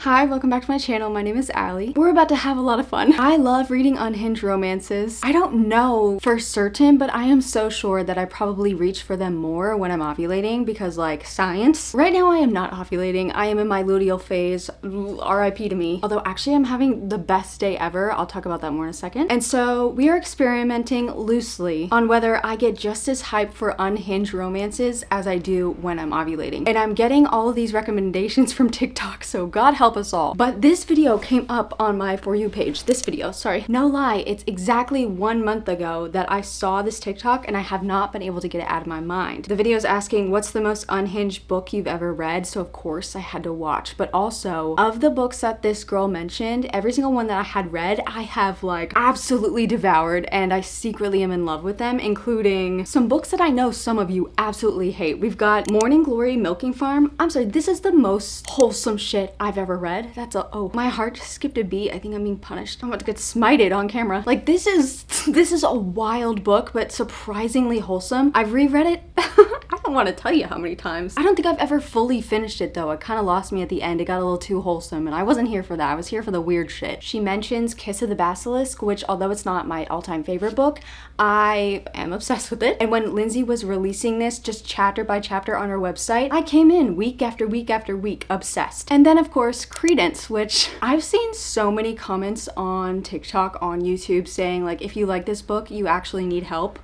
Hi, welcome back to my channel. My name is Allie. We're about to have a lot of fun. I love reading unhinged romances. I don't know for certain, but I am so sure that I probably reach for them more when I'm ovulating because like science. Right now I am not ovulating. I am in my luteal phase. RIP to me. Although actually I'm having the best day ever. I'll talk about that more in a second. And so we are experimenting loosely on whether I get just as hyped for unhinged romances as I do when I'm ovulating. And I'm getting all of these recommendations from TikTok, so God help us all. But this video came up on my For You page. This video, sorry. No lie, it's exactly 1 month ago that I saw this TikTok and I have not been able to get it out of my mind. The video is asking, what's the most unhinged book you've ever read? So of course I had to watch. But also, of the books that this girl mentioned, every single one that I had read, I have like absolutely devoured and I secretly am in love with them, including some books that I know some of you absolutely hate. We've got Morning Glory Milking Farm. I'm sorry, this is the most wholesome shit I've ever read. Oh, my heart just skipped a beat. I think I'm being punished. I'm about to get smited on camera. Like this is a wild book, but surprisingly wholesome. I've reread it. I don't want to tell you how many times. I don't think I've ever fully finished it though. It kind of lost me at the end. It got a little too wholesome and I wasn't here for that. I was here for the weird shit. She mentions Kiss of the Basilisk, which although it's not my all-time favorite book, I am obsessed with it. And when Lindsay was releasing this just chapter by chapter on her website, I came in week after week after week obsessed. And then of course Credence, which I've seen so many comments on TikTok, on YouTube saying like, if you like this book, you actually need help.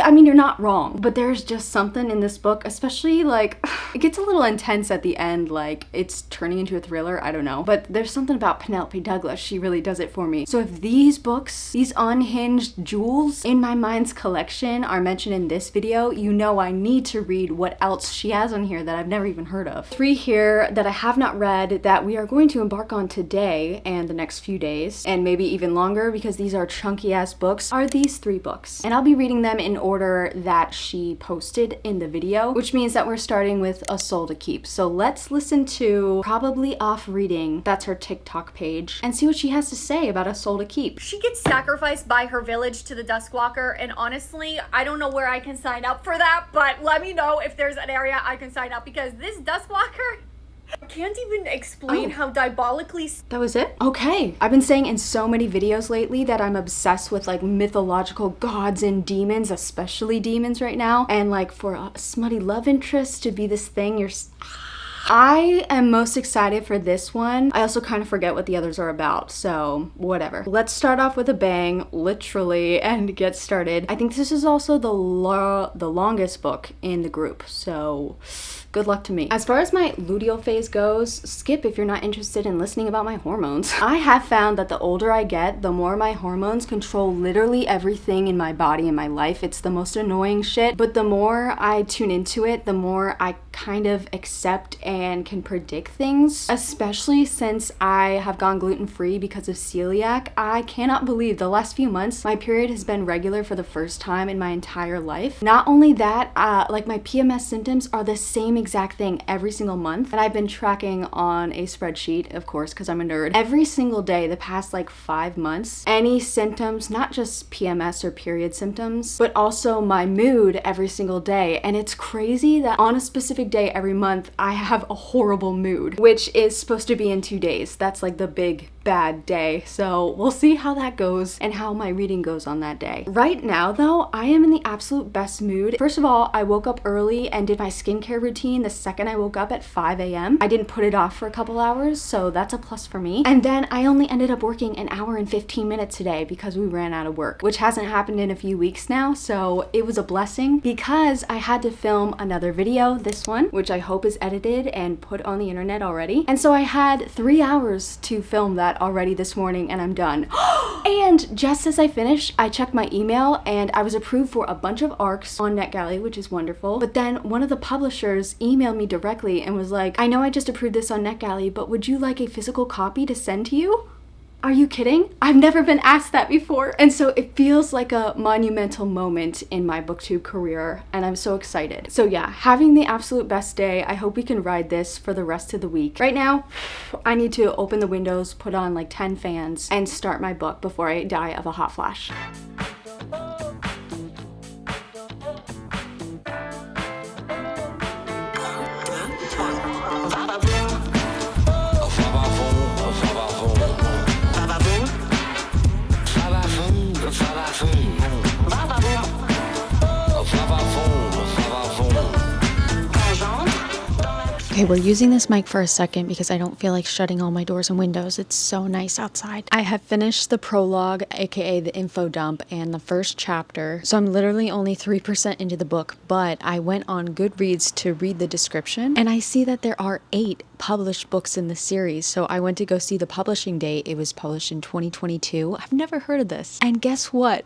I mean, you're not wrong, but there's just something in this book, especially like, it gets a little intense at the end, like it's turning into a thriller, I don't know. But there's something about Penelope Douglas, she really does it for me. So if these books, these unhinged jewels in my mind's collection are mentioned in this video, you know I need to read what else she has on here that I've never even heard of. 3 here that I have not read that we are going to embark on today and the next few days, and maybe even longer because these are chunky ass books, are these 3 books. And I'll be reading them in order that she posted in the video, which means that we're starting with A Soul to Keep. So let's listen to Probably Off Reading, that's her TikTok page, and see what she has to say about A Soul to Keep. She gets sacrificed by her village to the Duskwalker, and honestly, I don't know where I can sign up for that, but let me know if there's an area I can sign up because this Duskwalker, I can't even explain how diabolically... That was it? Okay. I've been saying in so many videos lately that I'm obsessed with like mythological gods and demons, especially demons right now. And like for a smutty love interest to be this thing, I am most excited for this one. I also kind of forget what the others are about, so whatever. Let's start off with a bang, literally, and get started. I think this is also the longest book in the group, so good luck to me. As far as my luteal phase goes, skip if you're not interested in listening about my hormones. I have found that the older I get, the more my hormones control literally everything in my body and my life. It's the most annoying shit, but the more I tune into it, the more I kind of accept and can predict things, especially since I have gone gluten-free because of celiac. I cannot believe the last few months my period has been regular for the first time in my entire life. Not only that, like my PMS symptoms are the same exact thing every single month, and I've been tracking on a spreadsheet, of course, because I'm a nerd, every single day the past like 5 months. Any symptoms, not just PMS or period symptoms, but also my mood every single day. And it's crazy that on a specific day every month I have a horrible mood, which is supposed to be in 2 days. That's like the big bad day. So we'll see how that goes and how my reading goes on that day. Right now though, I am in the absolute best mood. First of all, I woke up early and did my skincare routine the second I woke up at 5 a.m. I didn't put it off for a couple hours, so that's a plus for me. And then I only ended up working an hour and 15 minutes today because we ran out of work, which hasn't happened in a few weeks now, so it was a blessing because I had to film another video, this one, which I hope is edited and put on the internet already. And so I had 3 hours to film that already this morning and I'm done. And just as I finished, I checked my email and I was approved for a bunch of arcs on NetGalley, which is wonderful. But then one of the publishers emailed me directly and was like, I know I just approved this on NetGalley, but would you like a physical copy to send to you? Are you kidding? I've never been asked that before. And so it feels like a monumental moment in my booktube career and I'm so excited. So yeah, having the absolute best day. I hope we can ride this for the rest of the week. Right now, I need to open the windows, put on like 10 fans and start my book before I die of a hot flash. Okay, we're using this mic for a second because I don't feel like shutting all my doors and windows. It's so nice outside. I have finished the prologue, aka the info dump, and the first chapter. So I'm literally only 3% into the book, but I went on Goodreads to read the description, and I see that there are 8 published books in the series. So I went to go see the publishing date. It was published in 2022. I've never heard of this. And guess what?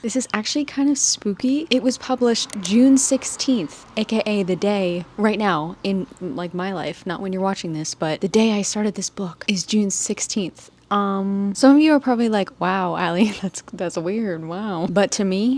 This is actually kind of spooky. It was published June 16th, aka the day right now in like my life, not when you're watching this, but the day I started this book is June 16th. Some of you are probably like, wow, Allie, that's weird, wow. But to me,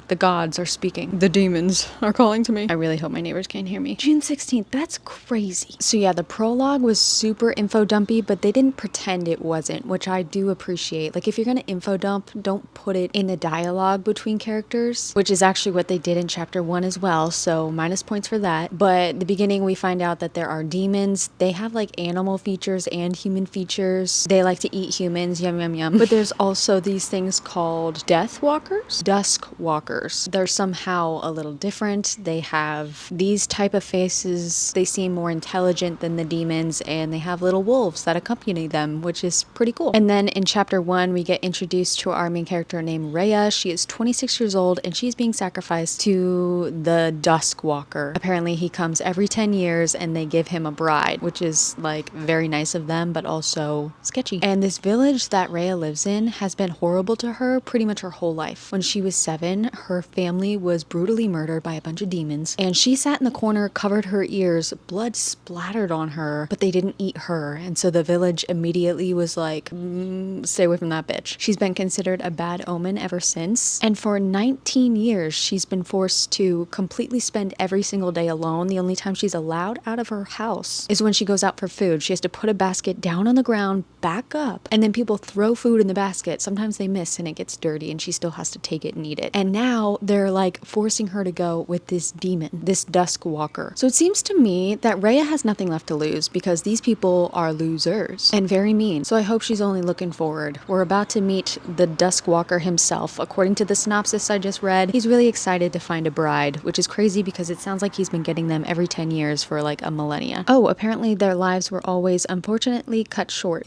the gods are speaking. The demons are calling to me. I really hope my neighbors can't hear me. June 16th, that's crazy. So yeah, the prologue was super info dumpy, but they didn't pretend it wasn't, which I do appreciate. Like if you're gonna info dump, don't put it in the dialogue between characters, which is actually what they did in chapter 1 as well, so minus points for that. But at the beginning, we find out that there are demons. They have like animal features and human features. They like to eat humans, yum yum yum. But there's also these things called death walkers, dusk walkers. They're somehow a little different. They have these type of faces. They seem more intelligent than the demons, and they have little wolves that accompany them, which is pretty cool. And then in chapter 1, we get introduced to our main character named Rhea. She is 26 years old, and she's being sacrificed to the dusk walker. Apparently he comes every 10 years and they give him a bride, which is like very nice of them, but also sketchy. And this village that Rhea lives in has been horrible to her pretty much her whole life. When she was 7, her family was brutally murdered by a bunch of demons, and she sat in the corner, covered her ears, blood splattered on her, but they didn't eat her. And so the village immediately was like, stay away from that bitch. She's been considered a bad omen ever since. And for 19 years, she's been forced to completely spend every single day alone. The only time she's allowed out of her house is when she goes out for food. She has to put a basket down on the ground, back up, and then people throw food in the basket. Sometimes they miss and it gets dirty and she still has to take it and eat it. And now they're like forcing her to go with this demon, this dusk walker. So it seems to me that Rhea has nothing left to lose because these people are losers and very mean. So I hope she's only looking forward. We're about to meet the dusk walker himself. According to the synopsis I just read, he's really excited to find a bride, which is crazy because it sounds like he's been getting them every 10 years for like a millennia. Oh, apparently their lives were always unfortunately cut short.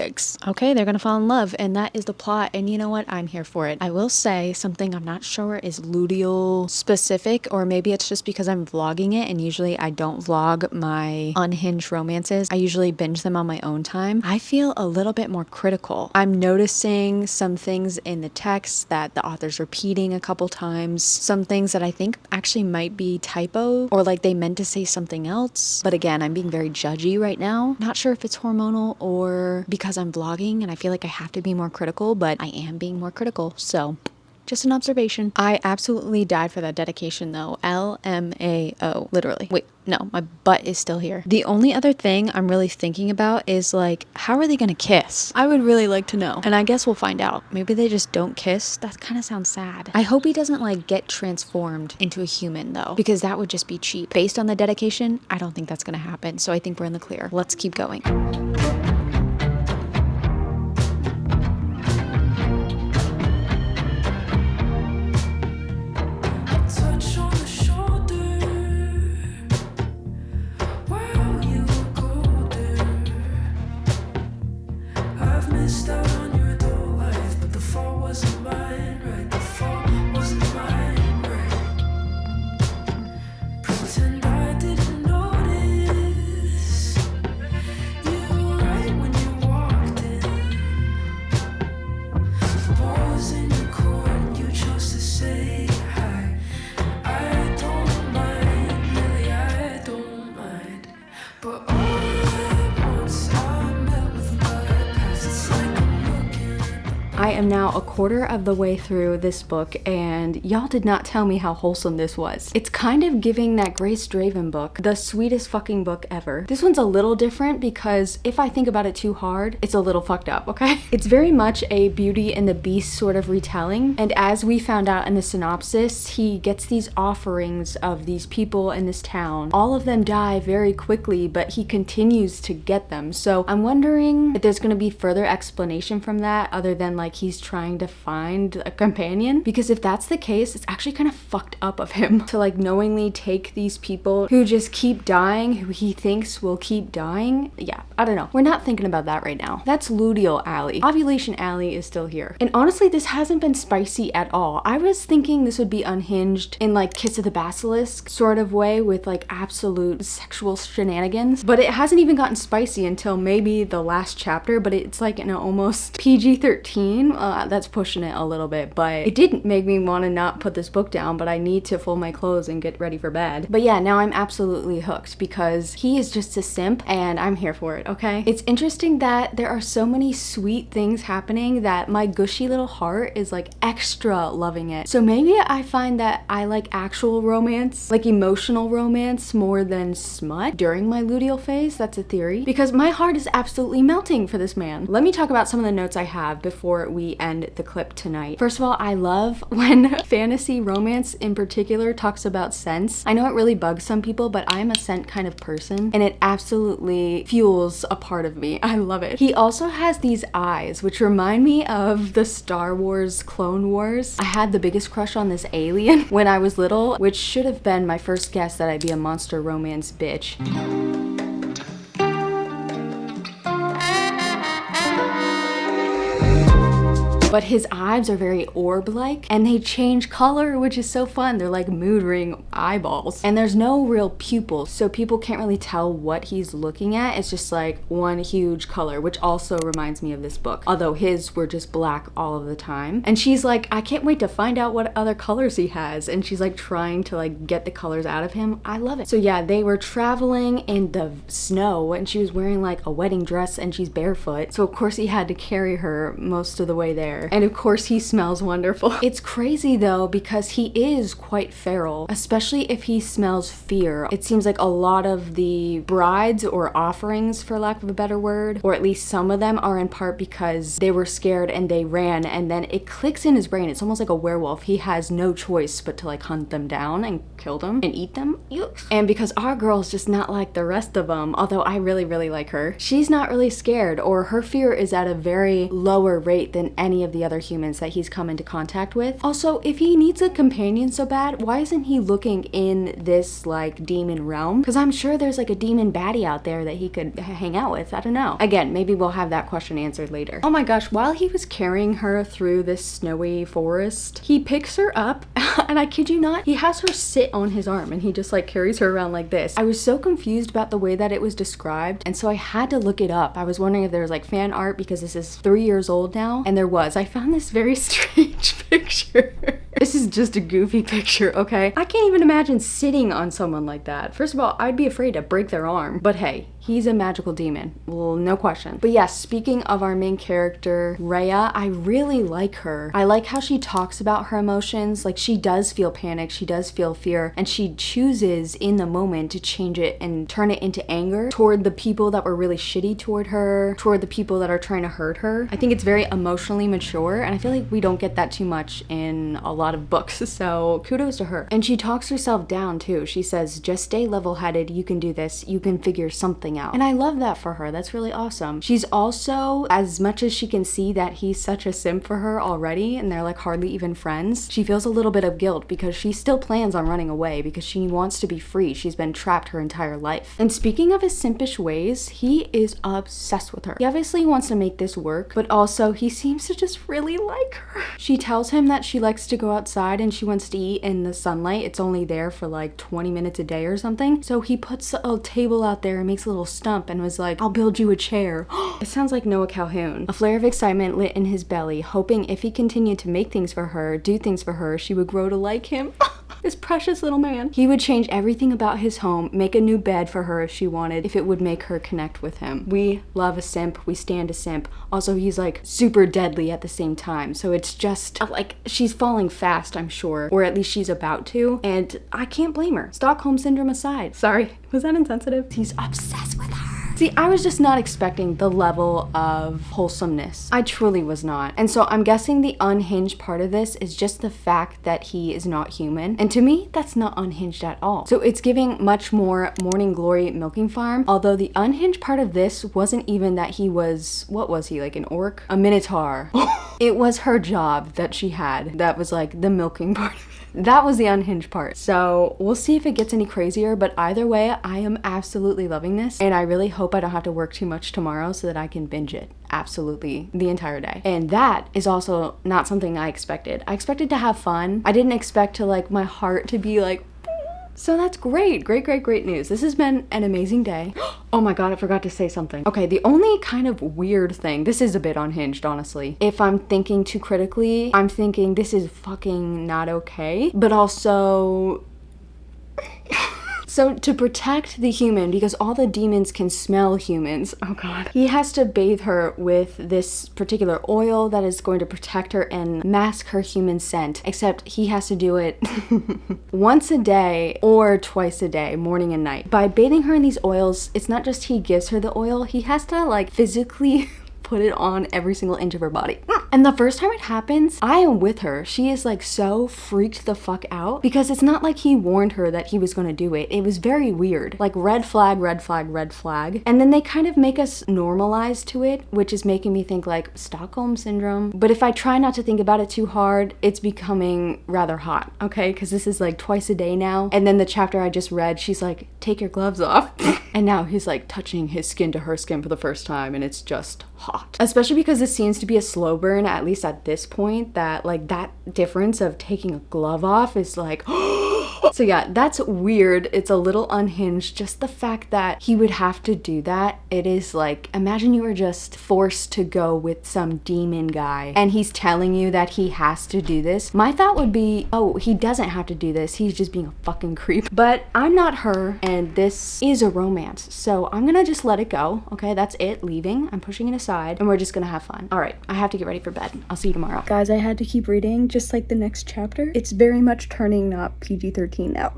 Okay, they're gonna fall in love, and that is the plot, and you know what? I'm here for it. I will say something I'm not sure is luteal specific, or maybe it's just because I'm vlogging it, and usually I don't vlog my unhinged romances. I usually binge them on my own time. I feel a little bit more critical. I'm noticing some things in the text that the author's repeating a couple times, some things that I think actually might be typo, or like they meant to say something else. But again, I'm being very judgy right now. Not sure if it's hormonal or because I'm vlogging and I feel like I have to be more critical, but I am being more critical. So just an observation. I absolutely died for that dedication though. LMAO. Literally. Wait, no, my butt is still here. The only other thing I'm really thinking about is like, how are they gonna kiss? I would really like to know. And I guess we'll find out. Maybe they just don't kiss. That kind of sounds sad. I hope he doesn't like get transformed into a human though, because that would just be cheap. Based on the dedication, I don't think that's gonna happen. So I think we're in the clear. Let's keep going. I am now a quarter of the way through this book, and y'all did not tell me how wholesome this was. It's kind of giving that Grace Draven book, the sweetest fucking book ever. This one's a little different because if I think about it too hard, it's a little fucked up, okay? It's very much a Beauty and the Beast sort of retelling, and as we found out in the synopsis, he gets these offerings of these people in this town. All of them die very quickly, but he continues to get them. So I'm wondering if there's gonna be further explanation from that other than like like he's trying to find a companion. Because if that's the case, it's actually kind of fucked up of him to like knowingly take these people who just keep dying, who he thinks will keep dying. Yeah, I don't know. We're not thinking about that right now. That's luteal alley. Ovulation alley is still here. And honestly, this hasn't been spicy at all. I was thinking this would be unhinged in like Kiss of the Basilisk sort of way with like absolute sexual shenanigans. But it hasn't even gotten spicy until maybe the last chapter, but it's like an almost PG-13. That's pushing it a little bit, but it didn't make me want to not put this book down, but I need to fold my clothes and get ready for bed. But yeah, now I'm absolutely hooked because he is just a simp and I'm here for it, okay? It's interesting that there are so many sweet things happening that my gushy little heart is like extra loving it. So maybe I find that I like actual romance, like emotional romance more than smut during my luteal phase. That's a theory because my heart is absolutely melting for this man. Let me talk about some of the notes I have before we end the clip tonight. First of all, I love when fantasy romance in particular talks about scents. I know it really bugs some people, but I'm a scent kind of person and it absolutely fuels a part of me. I love it. He also has these eyes which remind me of the Star Wars Clone Wars. I had the biggest crush on this alien when I was little, which should have been my first guess that I'd be a monster romance bitch. But his eyes are very orb-like and they change color, which is so fun. They're like mood ring eyeballs. And there's no real pupils, so people can't really tell what he's looking at. It's just like one huge color, which also reminds me of this book. Although his were just black all of the time. And she's like, I can't wait to find out what other colors he has. And she's like trying to like get the colors out of him. I love it. So yeah, they were traveling in the snow and she was wearing like a wedding dress and she's barefoot. So of course he had to carry her most of the way there. And of course he smells wonderful. It's crazy though because he is quite feral, especially if he smells fear. It seems like a lot of the brides or offerings, for lack of a better word, or at least some of them are in part because they were scared and they ran, and then it clicks in his brain. It's almost like a werewolf. He has no choice but to like hunt them down and kill them and eat them. And because our girl's just not like the rest of them, although I really, really like her, she's not really scared, or her fear is at a very lower rate than any of the other humans that he's come into contact with. Also, if he needs a companion so bad, why isn't he looking in this like demon realm? Because I'm sure there's like a demon baddie out there that he could hang out with. I don't know. Again, maybe we'll have that question answered later. Oh my gosh, while he was carrying her through this snowy forest, he picks her up and I kid you not, he has her sit on his arm and he just like carries her around like this. I was so confused about the way that it was described, and so I had to look it up. I was wondering if there was like fan art because this is 3 years old now, and there was. I found this very strange picture. This is just a goofy picture, okay? I can't even imagine sitting on someone like that. First of all, I'd be afraid to break their arm. But hey, he's a magical demon. Well, no question. But yes, speaking of our main character, Rhea, I really like her. I like how she talks about her emotions. Like, she does feel panic, she does feel fear, and she chooses in the moment to change it and turn it into anger toward the people that were really shitty toward her, toward the people that are trying to hurt her. I think it's very emotionally mature, and I feel like we don't get that too much in a lot of books, so kudos to her. And she talks herself down too. She says, just stay level-headed, you can do this, you can figure something out. And I love that for her. That's really awesome. She's also, as much as she can see that he's such a simp for her already and they're like hardly even friends, she feels a little bit of guilt because she still plans on running away because she wants to be free. She's been trapped her entire life. And speaking of his simpish ways, he is obsessed with her. He obviously wants to make this work, but also he seems to just really like her. She tells him that she likes to go outside and she wants to eat in the sunlight. It's only there for like 20 minutes a day or something. So he puts a table out there and makes a little stump and was like, I'll build you a chair. It sounds like Noah Calhoun. A flare of excitement lit in his belly, hoping if he continued to make things for her, do things for her, she would grow to like him. This precious little man. He would change everything about his home, make a new bed for her if she wanted, if it would make her connect with him. We love a simp, we stand a simp. Also, he's like super deadly at the same time. So it's just like she's falling fast, I'm sure, or at least she's about to. And I can't blame her. Stockholm syndrome aside. Sorry, was that insensitive? He's obsessed with her. See, I was just not expecting the level of wholesomeness. I truly was not. And so I'm guessing the unhinged part of this is just the fact that he is not human. And to me, that's not unhinged at all. So it's giving much more Morning Glory Milking Farm, although the unhinged part of this wasn't even that he was, what was he, like an orc? A minotaur. It was her job that she had that was like the milking part. That was the unhinged part. So we'll see if it gets any crazier, but either way, I am absolutely loving this. And I really hope I don't have to work too much tomorrow so that I can binge it absolutely the entire day. And that is also not something I expected. I expected to have fun. I didn't expect to like my heart to be like, so that's great. Great news. This has been an amazing day. Oh my God, I forgot to say something. Okay, the only kind of weird thing, this is a bit unhinged, honestly. If I'm thinking too critically, I'm thinking this is fucking not okay, but also... So to protect the human, because all the demons can smell humans, oh God, he has to bathe her with this particular oil that is going to protect her and mask her human scent, except he has to do it once a day or twice a day, morning and night. By bathing her in these oils, it's not just he gives her the oil, he has to like physically put it on every single inch of her body. And the first time it happens, I am with her. She is like so freaked the fuck out because it's not like he warned her that he was gonna do it. It was very weird. Like red flag, red flag, red flag. And then they kind of make us normalize to it, which is making me think like Stockholm syndrome. But if I try not to think about it too hard, it's becoming rather hot, okay? Because this is like twice a day now. And then the chapter I just read, she's like, take your gloves off. And now he's like touching his skin to her skin for the first time, and it's just hot. Especially because this seems to be a slow burn, at least at this point, that like that difference of taking a glove off is like, so yeah, that's weird. It's a little unhinged. Just the fact that he would have to do that, it is like, imagine you were just forced to go with some demon guy and he's telling you that he has to do this. My thought would be, oh, he doesn't have to do this. He's just being a fucking creep. But I'm not her, and this is a romance. So I'm gonna just let it go. Okay, that's it, leaving. I'm pushing it aside and we're just gonna have fun. All right, I have to get ready for bed. I'll see you tomorrow. Guys, I had to keep reading just like the next chapter. It's very much turning not PG-13 now.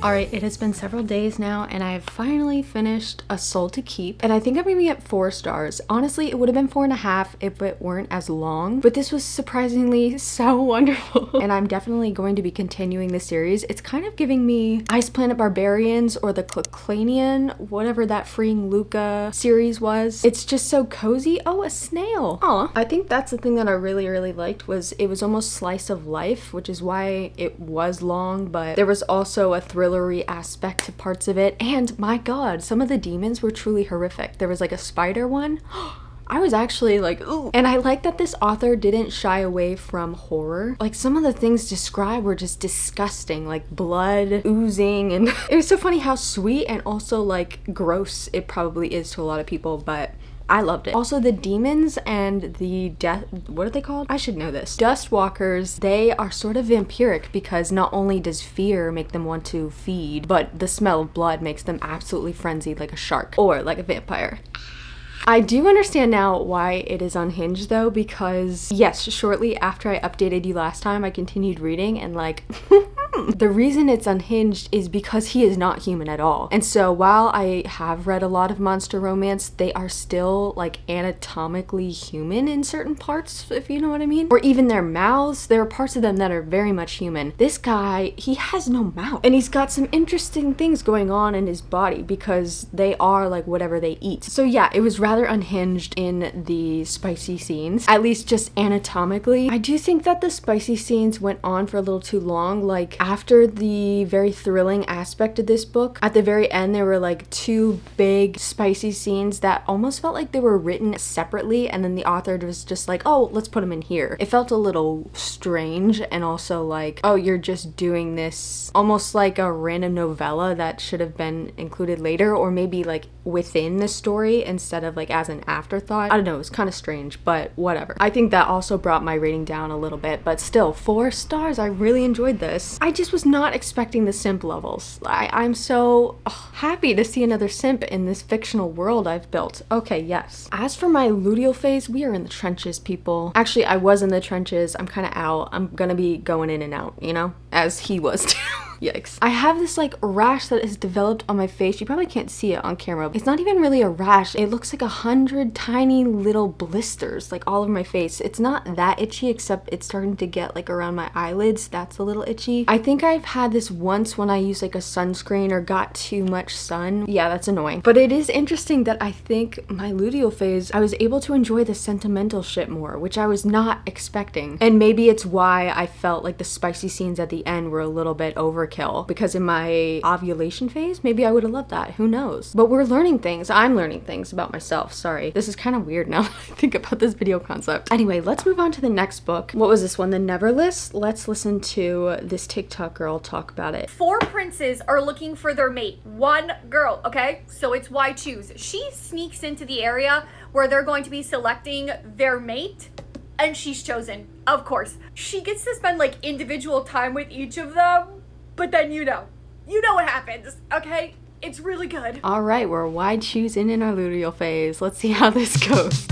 Alright, it has been several days now and I have finally finished A Soul to Keep, and I think I'm gonna be at 4 stars. Honestly, it would have been 4.5 if it weren't as long, but this was surprisingly so wonderful. And I'm definitely going to be continuing the series. It's kind of giving me Ice Planet Barbarians or the Claclanian, whatever that Freeing Luca series was. It's just so cozy. Oh, a snail. Aw. I think that's the thing that I really liked, was it was almost slice of life, which is why it was long, but there was also a thrillery aspect to parts of it. And my God, some of the demons were truly horrific. There was like a spider one. I was actually like, ooh. And I like that this author didn't shy away from horror. Like some of the things described were just disgusting, like blood oozing, and it was so funny how sweet and also like gross it probably is to a lot of people, but I loved it. Also, the demons and the what are they called? I should know this. Dustwalkers, they are sort of vampiric because not only does fear make them want to feed, but the smell of blood makes them absolutely frenzied like a shark or like a vampire. I do understand now why it is unhinged though, because yes, shortly after I updated you last time, I continued reading and like, the reason it's unhinged is because he is not human at all. And so while I have read a lot of monster romance, they are still like anatomically human in certain parts, if you know what I mean. Or even their mouths, there are parts of them that are very much human. This guy, he has no mouth. And he's got some interesting things going on in his body because they are like whatever they eat. So yeah, it was rather unhinged in the spicy scenes, at least just anatomically. I do think that the spicy scenes went on for a little too long. Like after the very thrilling aspect of this book, at the very end there were like two big spicy scenes that almost felt like they were written separately, and then the author was just like, oh, let's put them in here. It felt a little strange, and also like, oh, you're just doing this almost like a random novella that should have been included later, or maybe like within the story instead of like as an afterthought. I don't know, it was kind of strange, but whatever. I think that also brought my rating down a little bit, but still 4 stars. I really enjoyed this. I just was not expecting the simp levels. I'm so happy to see another simp in this fictional world I've built. Okay, yes. As for my luteal phase, we are in the trenches, people. Actually, I was in the trenches. I'm kind of out. I'm gonna be going in and out, you know, as he was too. Yikes. I have this like rash that is developed on my face. You probably can't see it on camera. It's not even really a rash. It looks like 100 tiny little blisters like all over my face. It's not that itchy, except it's starting to get like around my eyelids. That's a little itchy. I think I've had this once when I used like a sunscreen or got too much sun. Yeah, that's annoying. But it is interesting that I think my luteal phase, I was able to enjoy the sentimental shit more, which I was not expecting. And maybe it's why I felt like the spicy scenes at the end were a little bit overkill, because in my ovulation phase, maybe I would have loved that. Who knows? But we're learning things. I'm learning things about myself. Sorry. This is kind of weird now that I think about this video concept. Anyway, let's move on to the next book. What was this one? The Never List? Let's listen to this TikTok girl talk about it. 4 princes are looking for their mate. 1 girl, okay? So it's why choose. She sneaks into the area where they're going to be selecting their mate, and she's chosen. Of course. She gets to spend like individual time with each of them. But then you know what happens, okay? It's really good. All right, we're wide choosing in our luteal phase. Let's see how this goes.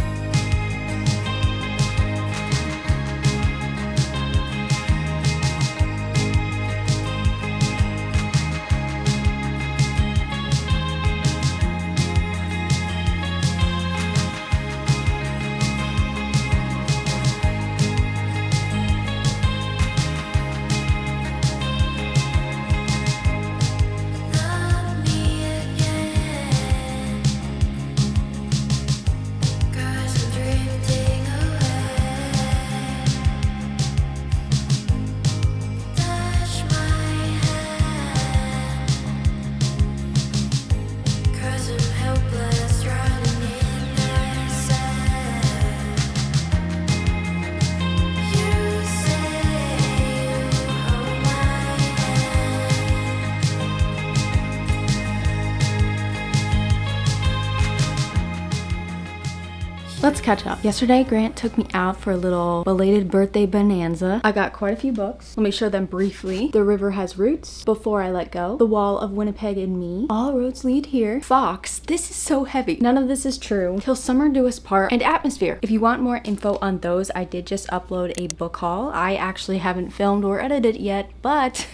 Let's catch up. Yesterday, Grant took me out for a little belated birthday bonanza. I got quite a few books. Let me show them briefly. The River Has Roots, Before I Let Go, The Wall of Winnipeg and Me, All Roads Lead Here, Fox, this is so heavy, None of This Is True, Till Summer Do Us Part, and Atmosphere. If you want more info on those, I did just upload a book haul. I actually haven't filmed or edited it yet, but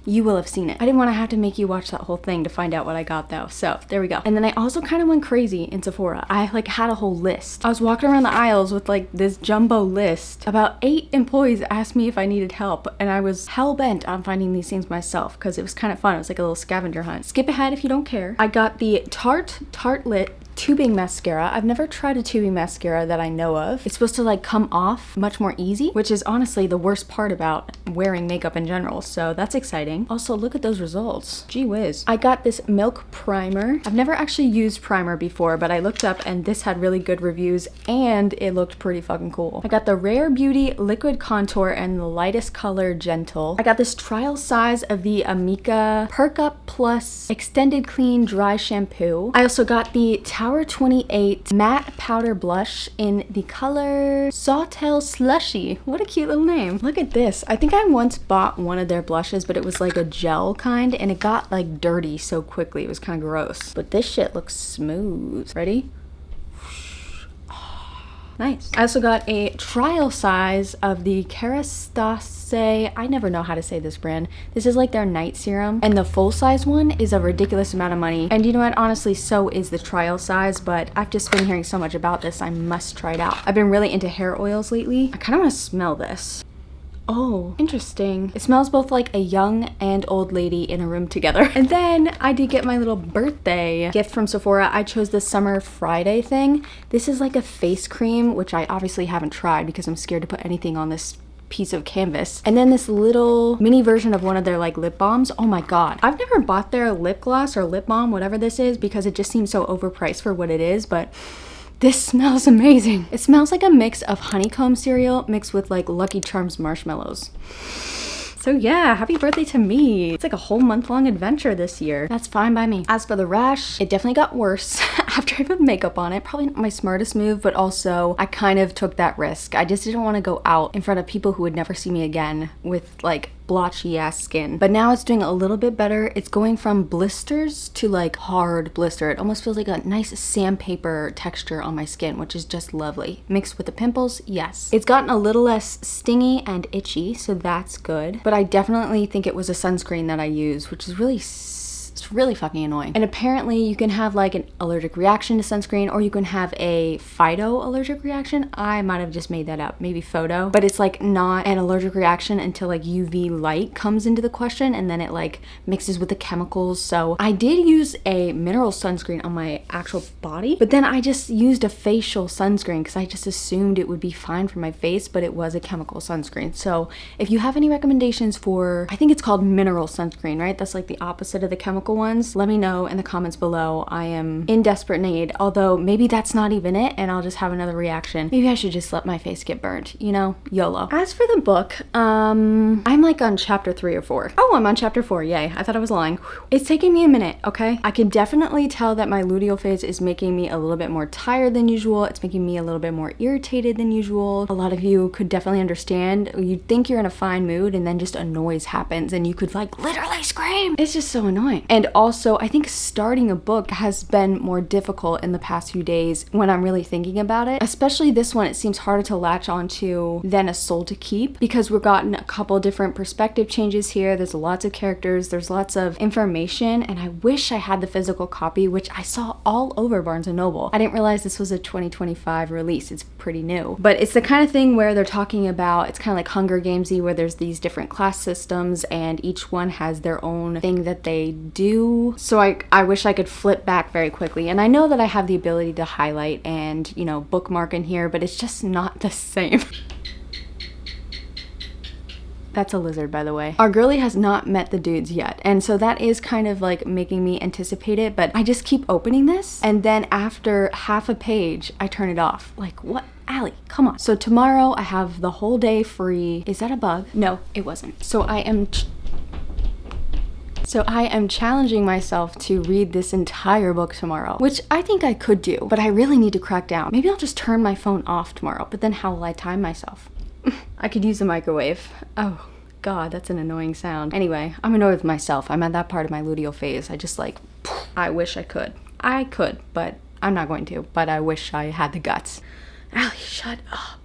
you will have seen it. I didn't want to have to make you watch that whole thing to find out what I got though. So there we go. And then I also kind of went crazy in Sephora. I like had a whole list. I was walking around the aisles with like this jumbo list. About 8 employees asked me if I needed help, and I was hell bent on finding these things myself because it was kind of fun. It was like a little scavenger hunt. Skip ahead if you don't care. I got the Tartelette tubing mascara. I've never tried a tubing mascara that I know of. It's supposed to like come off much more easy, which is honestly the worst part about wearing makeup in general, so that's exciting. Also, look at those results. Gee whiz. I got this Milk Primer. I've never actually used primer before, but I looked up and this had really good reviews and it looked pretty fucking cool. I got the Rare Beauty Liquid Contour and the lightest color Gentle. I got this trial size of the Amika Perk Up Plus Extended Clean Dry Shampoo. I also got the Tower 28 Matte Powder Blush in the color Sawtell Slushy. What a cute little name. Look at this. I think I once bought one of their blushes, but it was like a gel kind and it got like dirty so quickly. It was kind of gross. But this shit looks smooth. Ready? Nice. I also got a trial size of the Kerastase. I never know how to say this brand. This is like their night serum, and the full size one is a ridiculous amount of money. And you know what? Honestly, so is the trial size, but I've just been hearing so much about this. I must try it out. I've been really into hair oils lately. I kind of want to smell this. Oh, interesting. It smells both like a young and old lady in a room together. And then I did get my little birthday gift from Sephora. I chose the Summer Friday thing. This is like a face cream, which I obviously haven't tried because I'm scared to put anything on this piece of canvas. And then this little mini version of one of their like lip balms. Oh my god. I've never bought their lip gloss or lip balm, whatever this is, because it just seems so overpriced for what it is, but this smells amazing. It smells like a mix of honeycomb cereal mixed with like Lucky Charms marshmallows. So yeah, happy birthday to me. It's like a whole month-long adventure this year. That's fine by me. As for the rash, it definitely got worse after I put makeup on it. Probably not my smartest move, but also I kind of took that risk. I just didn't want to go out in front of people who would never see me again with like blotchy ass skin. But now it's doing a little bit better. It's going from blisters to like hard blister. It almost feels like a nice sandpaper texture on my skin, which is just lovely. Mixed with the pimples, yes. It's gotten a little less stingy and itchy, so that's good. But I definitely think it was a sunscreen that I used, which is it's really fucking annoying. And apparently you can have like an allergic reaction to sunscreen, or you can have a phyto allergic reaction. I might have just made that up, maybe photo, but it's like not an allergic reaction until like UV light comes into the question, and then it like mixes with the chemicals. So I did use a mineral sunscreen on my actual body, but then I just used a facial sunscreen because I just assumed it would be fine for my face, but it was a chemical sunscreen. So if you have any recommendations for, I think it's called mineral sunscreen, right? That's like the opposite of the chemical ones. Let me know in the comments below. I am in desperate need, although maybe that's not even it and I'll just have another reaction. Maybe I should just let my face get burned, you know, YOLO. As for the book, I'm like on chapter 3 or 4. Oh, I'm on chapter 4, yay. I thought I was lying. Whew. It's taking me a minute, okay? I can definitely tell that my luteal phase is making me a little bit more tired than usual. It's making me a little bit more irritated than usual. A lot of you could definitely understand. You'd think you're in a fine mood and then just a noise happens and you could like literally scream. It's just so annoying. And also, I think starting a book has been more difficult in the past few days when I'm really thinking about it. Especially this one, it seems harder to latch onto than A Soul to Keep, because we've gotten a couple different perspective changes here. There's lots of characters, there's lots of information, and I wish I had the physical copy, which I saw all over Barnes & Noble. I didn't realize this was a 2025 release. It's pretty new. But it's the kind of thing where they're talking about, it's kind of like Hunger Gamesy, where there's these different class systems and each one has their own thing that they do. So I wish I could flip back very quickly. And I know that I have the ability to highlight and, you know, bookmark in here, but it's just not the same. That's a lizard, by the way. Our girly has not met the dudes yet. And so that is kind of like making me anticipate it, but I just keep opening this. And then after half a page, I turn it off. Like, what? Allie, come on. So tomorrow I have the whole day free. Is that a bug? No, it wasn't. So I am challenging myself to read this entire book tomorrow, which I think I could do, but I really need to crack down. Maybe I'll just turn my phone off tomorrow, but then how will I time myself? I could use the microwave. Oh God, that's an annoying sound. Anyway, I'm annoyed with myself. I'm at that part of my luteal phase. I just like, I wish I could. I could, but I'm not going to, but I wish I had the guts. Allie, shut up.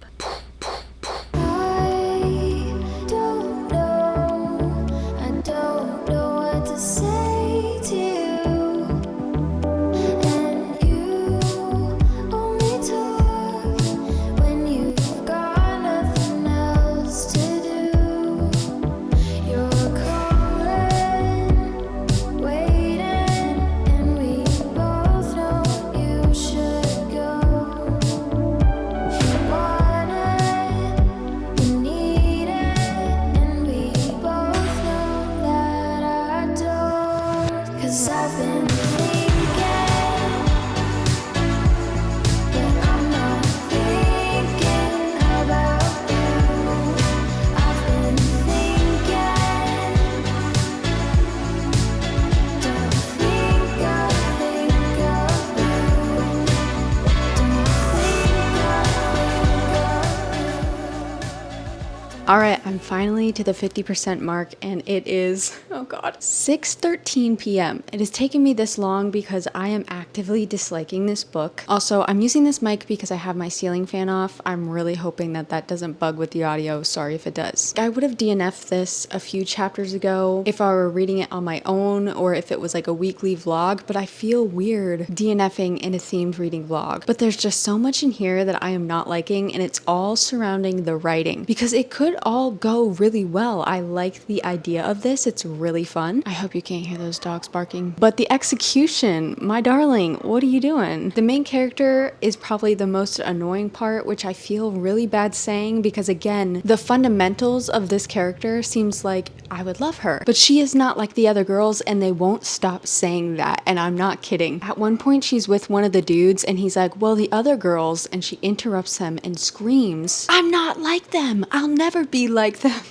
All right, I'm finally to the 50% mark and it is, oh God, 6:13 p.m. It has taken me this long because I am actively disliking this book. Also, I'm using this mic because I have my ceiling fan off. I'm really hoping that that doesn't bug with the audio. Sorry if it does. I would have DNF'd this a few chapters ago if I were reading it on my own or if it was like a weekly vlog, but I feel weird DNFing in a themed reading vlog. But there's just so much in here that I am not liking, and it's all surrounding the writing, because it could all go really well. I like the idea of this. It's really fun. I hope you can't hear those dogs barking. But the execution, my darling, what are you doing? The main character is probably the most annoying part, which I feel really bad saying because again, the fundamentals of this character seems like I would love her. But she is not like the other girls and they won't stop saying that. And I'm not kidding. At one point she's with one of the dudes and he's like, well, the other girls, and she interrupts him and screams, I'm not like them. I'll never be like them.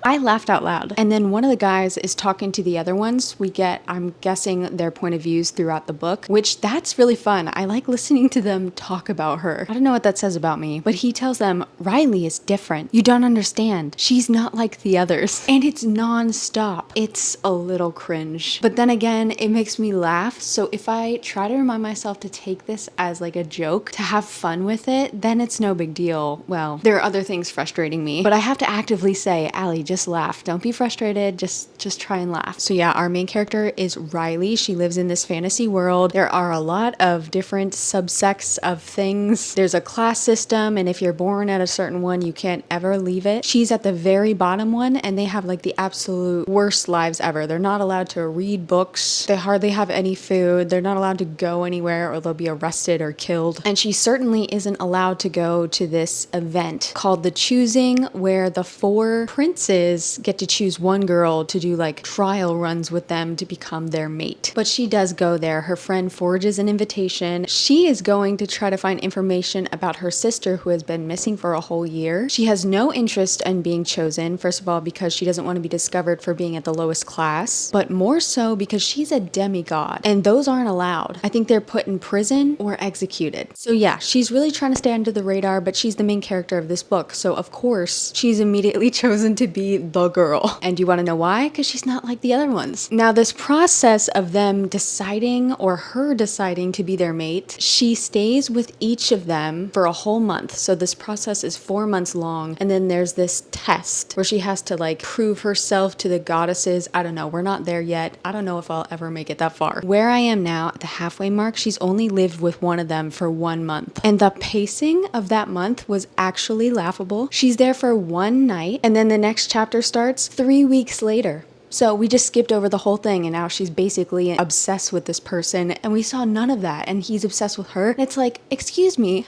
I laughed out loud. And then one of the guys is talking to the other ones. We get, I'm guessing, their point of views throughout the book, which that's really fun. I like listening to them talk about her. I don't know what that says about me, but he tells them, Riley is different. You don't understand. She's not like the others. And it's non-stop. It's a little cringe. But then again, it makes me laugh. So if I try to remind myself to take this as like a joke, to have fun with it, then it's no big deal. Well, there are other things frustrating me, but I have to actively say, Allie, just laugh. Don't be frustrated. Just try and laugh. So yeah, our main character is Riley. She lives in this fantasy world. There are a lot of different subsects of things. There's a class system, and if you're born at a certain one, you can't ever leave it. She's at the very bottom one, and they have like the absolute worst lives ever. They're not allowed to read books. They hardly have any food. They're not allowed to go anywhere or they'll be arrested or killed. And she certainly isn't allowed to go to this event called The Choosing, where the 4 princes get to choose one girl to do like trial runs with them to become their mate. But she does go there. Her friend forges an invitation. She is going to try to find information about her sister who has been missing for a whole year. She has no interest in being chosen, first of all, because she doesn't want to be discovered for being at the lowest class, but more so because she's a demigod, and those aren't allowed. I think they're put in prison or executed. So yeah, she's really trying to stay under the radar, but she's the main character of this book. So of course, she's immediately chosen to be the girl. And you want to know why? Because she's not like the other ones. Now, this process of them deciding, or her deciding to be their mate, she stays with each of them for a whole month. So this process is 4 months long. And then there's this test where she has to like prove herself to the goddesses. I don't know. We're not there yet. I don't know if I'll ever make it that far. Where I am now at the halfway mark, she's only lived with one of them for 1 month. And the pacing of that month was actually laughable. She's there for one night, and then the next chapter starts 3 weeks later. So we just skipped over the whole thing, and now she's basically obsessed with this person, and we saw none of that, and he's obsessed with her. And it's like, excuse me,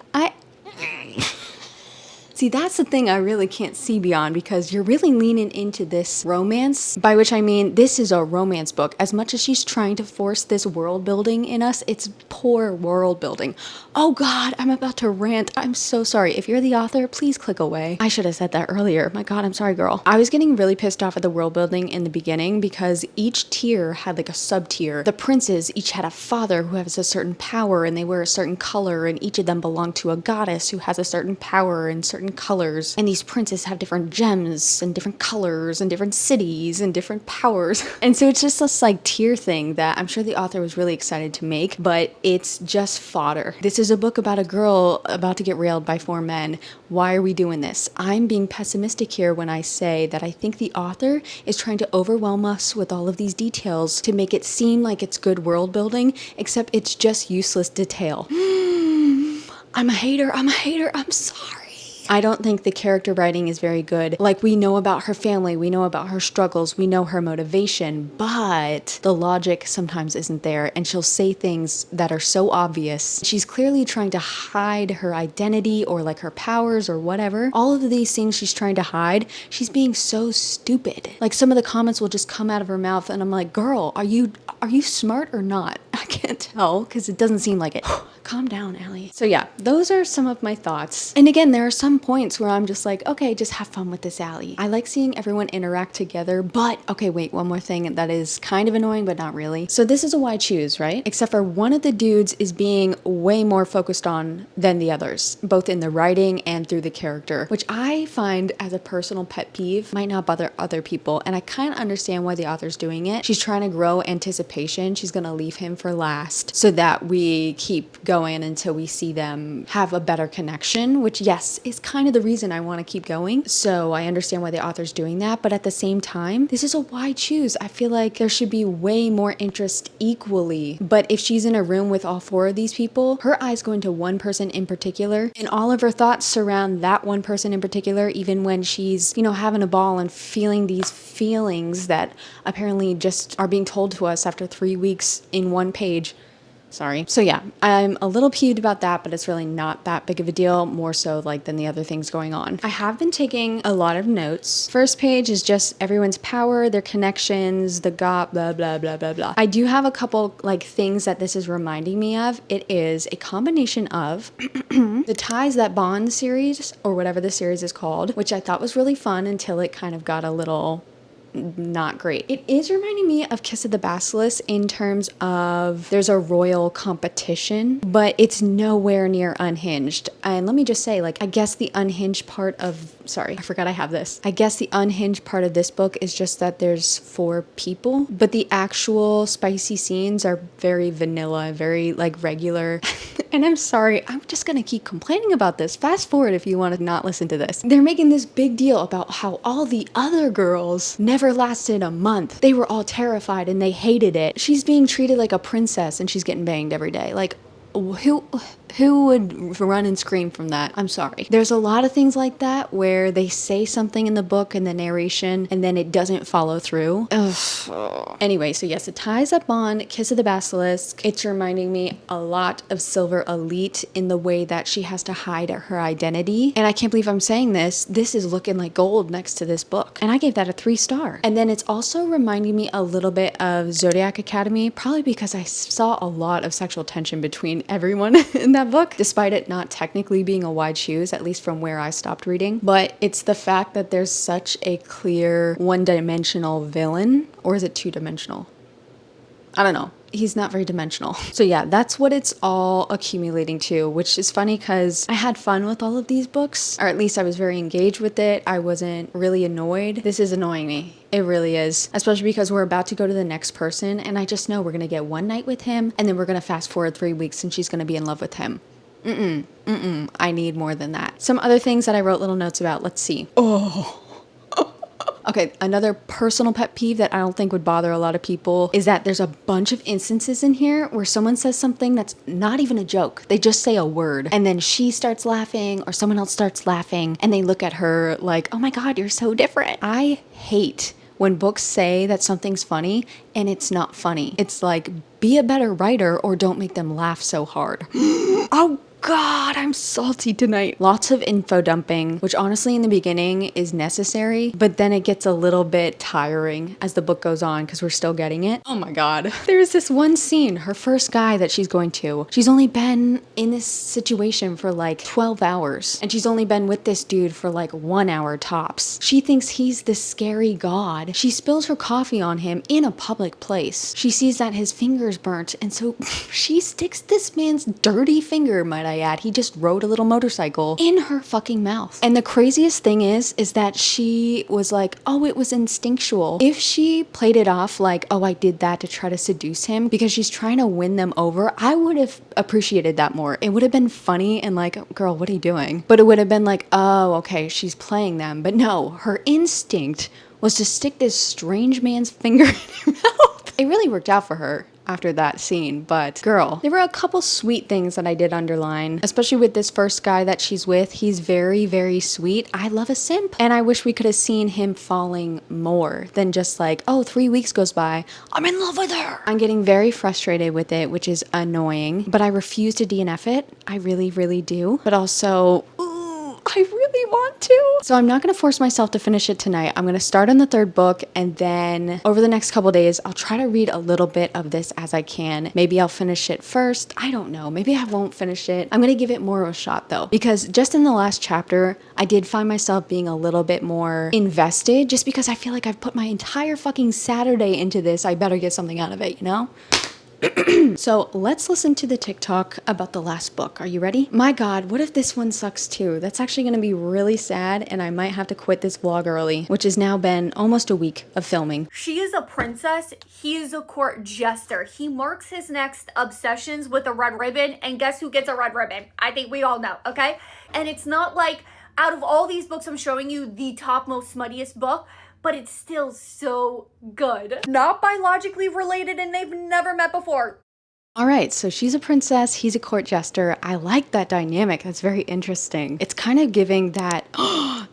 See, that's the thing I really can't see beyond, because you're really leaning into this romance, by which I mean this is a romance book. As much as she's trying to force this world building in us, it's poor world building. Oh God, I'm about to rant. I'm so sorry. If you're the author, please click away. I should have said that earlier. My God, I'm sorry, girl. I was getting really pissed off at the world building in the beginning because each tier had like a sub tier. The princes each had a father who has a certain power, and they wear a certain color, and each of them belong to a goddess who has a certain power and certain colors. And these princes have different gems and different colors and different cities and different powers. And so it's just this like tier thing that I'm sure the author was really excited to make, but it's just fodder. This is a book about a girl about to get railed by 4 men. Why are we doing this? I'm being pessimistic here when I say that I think the author is trying to overwhelm us with all of these details to make it seem like it's good world building, except it's just useless detail. I'm a hater. I'm sorry. I don't think the character writing is very good. Like, we know about her family, we know about her struggles, we know her motivation, but the logic sometimes isn't there, and she'll say things that are so obvious. She's clearly trying to hide her identity or like her powers or whatever. All of these things she's trying to hide, she's being so stupid. Like, some of the comments will just come out of her mouth and I'm like, girl, are you smart or not? I can't tell because it doesn't seem like it. Calm down, Allie. So yeah, those are some of my thoughts. And again, there are some points where I'm just like, okay, just have fun with this, Allie. I like seeing everyone interact together, but okay, wait, one more thing that is kind of annoying, but not really. So this is a why choose, right? Except for one of the dudes is being way more focused on than the others, both in the writing and through the character, which I find as a personal pet peeve might not bother other people. And I kind of understand why the author's doing it. She's trying to grow anticipation. She's going to leave him for her last so that we keep going until we see them have a better connection, which yes, is kind of the reason I want to keep going. So I understand why the author's doing that, but at the same time, this is a wide choose. I feel like there should be way more interest equally. But if she's in a room with all four of these people, her eyes go into one person in particular, and all of her thoughts surround that one person in particular, even when she's, you know, having a ball and feeling these feelings that apparently just are being told to us after 3 weeks in one page. Sorry. So yeah, I'm a little peeved about that, but it's really not that big of a deal, more so like than the other things going on. I have been taking a lot of notes. First page is just everyone's power, their connections, the got blah, blah, blah, blah, blah. I do have a couple like things that this is reminding me of. It is a combination of the Ties That Bond series, or whatever the series is called, which I thought was really fun until it kind of got a little not great. It is reminding me of Kiss of the Basilisk in terms of there's a royal competition, but it's nowhere near Unhinged. And let me just say, like, I guess the unhinged part of, sorry, I forgot I have this. I guess the unhinged part of this book is just that there's 4 people, but the actual spicy scenes are very vanilla, very like regular. And I'm sorry, I'm just gonna keep complaining about this. Fast forward if you want to not listen to this. They're making this big deal about how all the other girls never lasted a month. They were all terrified and they hated it. She's being treated like a princess and she's getting banged every day. Like, who would run and scream from that? I'm sorry. There's a lot of things like that where they say something in the book and the narration and then it doesn't follow through. Ugh. Anyway, so yes, it ties up on Kiss of the Basilisk. It's reminding me a lot of Silver Elite in the way that she has to hide her identity. And I can't believe I'm saying this. This is looking like gold next to this book. And I gave that a 3-star. And then it's also reminding me a little bit of Zodiac Academy, probably because I saw a lot of sexual tension between everyone in that book, despite it not technically being a wide choose, at least from where I stopped reading. But it's the fact that there's such a clear one-dimensional villain, or is it two-dimensional? I don't know. He's not very dimensional. So yeah, that's what it's all accumulating to, which is funny because I had fun with all of these books, or at least I was very engaged with it. I wasn't really annoyed. This is annoying me. It really is, especially because we're about to go to the next person and I just know we're gonna get one night with him and then we're gonna fast forward 3 weeks and she's gonna be in love with him. I need more than that. Some other things that I wrote little notes about. Let's see. Okay, another personal pet peeve that I don't think would bother a lot of people is that there's a bunch of instances in here where someone says something that's not even a joke. They just say a word and then she starts laughing or someone else starts laughing and they look at her like, oh my God, you're so different. I hate when books say that something's funny and it's not funny. It's like, be a better writer or don't make them laugh so hard. Oh God, I'm salty tonight. Lots of info dumping, which honestly in the beginning is necessary, but then it gets a little bit tiring as the book goes on because we're still getting it. Oh my God. There's this one scene, her first guy that she's going to. She's only been in this situation for like 12 hours and she's only been with this dude for like 1 hour tops. She thinks he's this scary god. She spills her coffee on him in a public place. She sees that his finger's burnt and so she sticks this man's dirty finger, might I add, he just rode a little motorcycle, in her fucking mouth. And the craziest thing is that she was like, oh, it was instinctual. If she played it off like, oh, I did that to try to seduce him because she's trying to win them over, I would have appreciated that more. It would have been funny and like, girl, what are you doing? But it would have been like, oh, okay, she's playing them. But no, her instinct was to stick this strange man's finger in her mouth. It really worked out for her after that scene, but girl, there were a couple sweet things that I did underline, especially with this first guy that she's with. He's very, very sweet. I love a simp, and I wish we could have seen him falling more than just like, oh, 3 weeks goes by, I'm in love with her. I'm getting very frustrated with it, which is annoying, but I refuse to DNF it. I really, really do. But also, I really want to. So I'm not going to force myself to finish it tonight. I'm going to start on the 3rd book and then over the next couple days, I'll try to read a little bit of this as I can. Maybe I'll finish it first. I don't know. Maybe I won't finish it. I'm going to give it more of a shot though, because just in the last chapter, I did find myself being a little bit more invested just because I feel like I've put my entire fucking Saturday into this. I better get something out of it, you know? So let's listen to the TikTok about the last book. Are you ready? My God, what if this one sucks too? That's actually gonna be really sad, and I might have to quit this vlog early, which has now been almost a week of filming. She is a princess. He is a court jester. He marks his next obsessions with a red ribbon, and guess who gets a red ribbon? I think we all know, okay? And it's not like out of all these books I'm showing you the top most smuttiest book, but it's still so good. Not biologically related, and they've never met before. All right, so she's a princess, he's a court jester. I like that dynamic. That's very interesting. It's kind of giving that,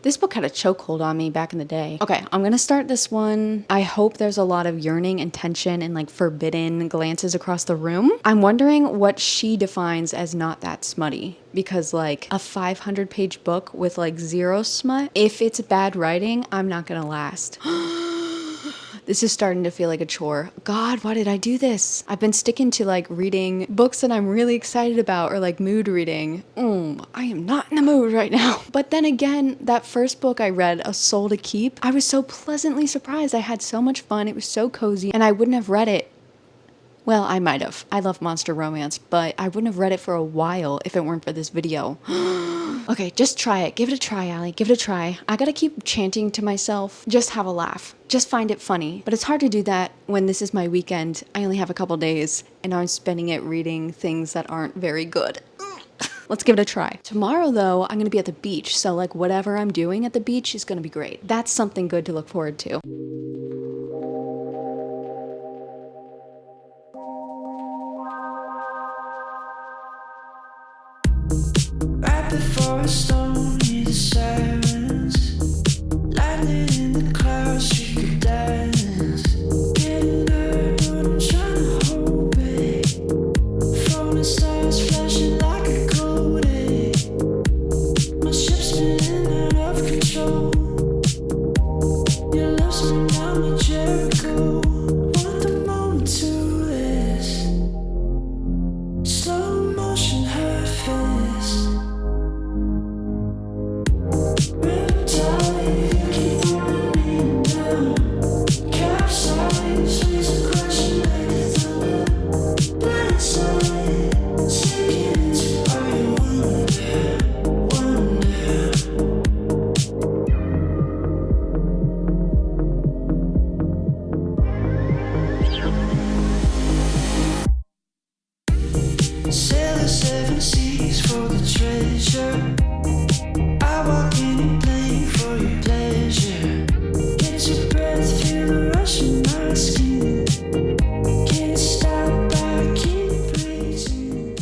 this book had a chokehold on me back in the day. Okay, I'm gonna start this one. I hope there's a lot of yearning and tension and like forbidden glances across the room. I'm wondering what she defines as not that smutty, because like a 500-page book with like zero smut, if it's bad writing, I'm not gonna last. This is starting to feel like a chore. God, why did I do this? I've been sticking to like reading books that I'm really excited about, or like mood reading. I am not in the mood right now. But then again, that first book I read, A Soul to Keep, I was so pleasantly surprised. I had so much fun. It was so cozy, and I wouldn't have read it. Well, I might have. I love monster romance, but I wouldn't have read it for a while if it weren't for this video. Okay, just try it. Give it a try, Allie. Give it a try. I gotta keep chanting to myself. Just have a laugh. Just find it funny. But it's hard to do that when this is my weekend. I only have a couple days, and I'm spending it reading things that aren't very good. Let's give it a try. Tomorrow, though, I'm gonna be at the beach, so like whatever I'm doing at the beach is gonna be great. That's something good to look forward to. Before a storm, hear the sirens. Lightning in the clouds, she could dance. Getting hurt, but I'm trying to hold it. Falling stars flashing like a codex. My ship's spinning out of control. Your love's been down my Jericho. Want the moment to this. Slow motion, her fist. Sail the 7 seas for the treasure. I walk in a plane for your pleasure. Get your breath, feel the rush in my skin. Can't stop, I keep breathing.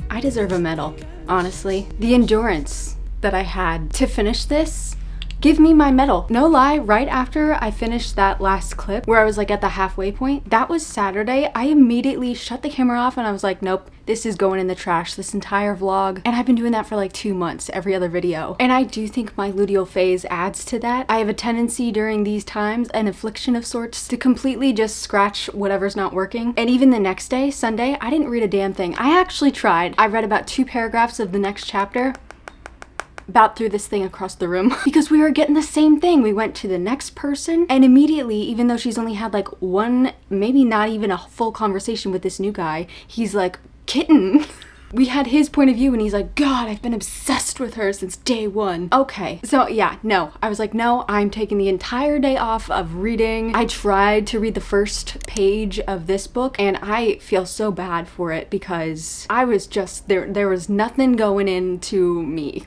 I deserve a medal, honestly. The endurance that I had to finish this, give me my medal. No lie, right after I finished that last clip where I was like at the halfway point, that was Saturday, I immediately shut the camera off and I was like, nope, this is going in the trash, this entire vlog. And I've been doing that for like 2 months, every other video. And I do think my luteal phase adds to that. I have a tendency during these times, an affliction of sorts, to completely just scratch whatever's not working. And even the next day, Sunday, I didn't read a damn thing. I actually tried. I read about 2 paragraphs of the next chapter. About threw this thing across the room because we were getting the same thing. We went to the next person, and immediately, even though she's only had like one, maybe not even a full conversation with this new guy, he's like, kitten. We had his point of view and he's like, God, I've been obsessed with her since day one. Okay, so yeah, no. I was like, no, I'm taking the entire day off of reading. I tried to read the first page of this book and I feel so bad for it because I was just, there was nothing going into me.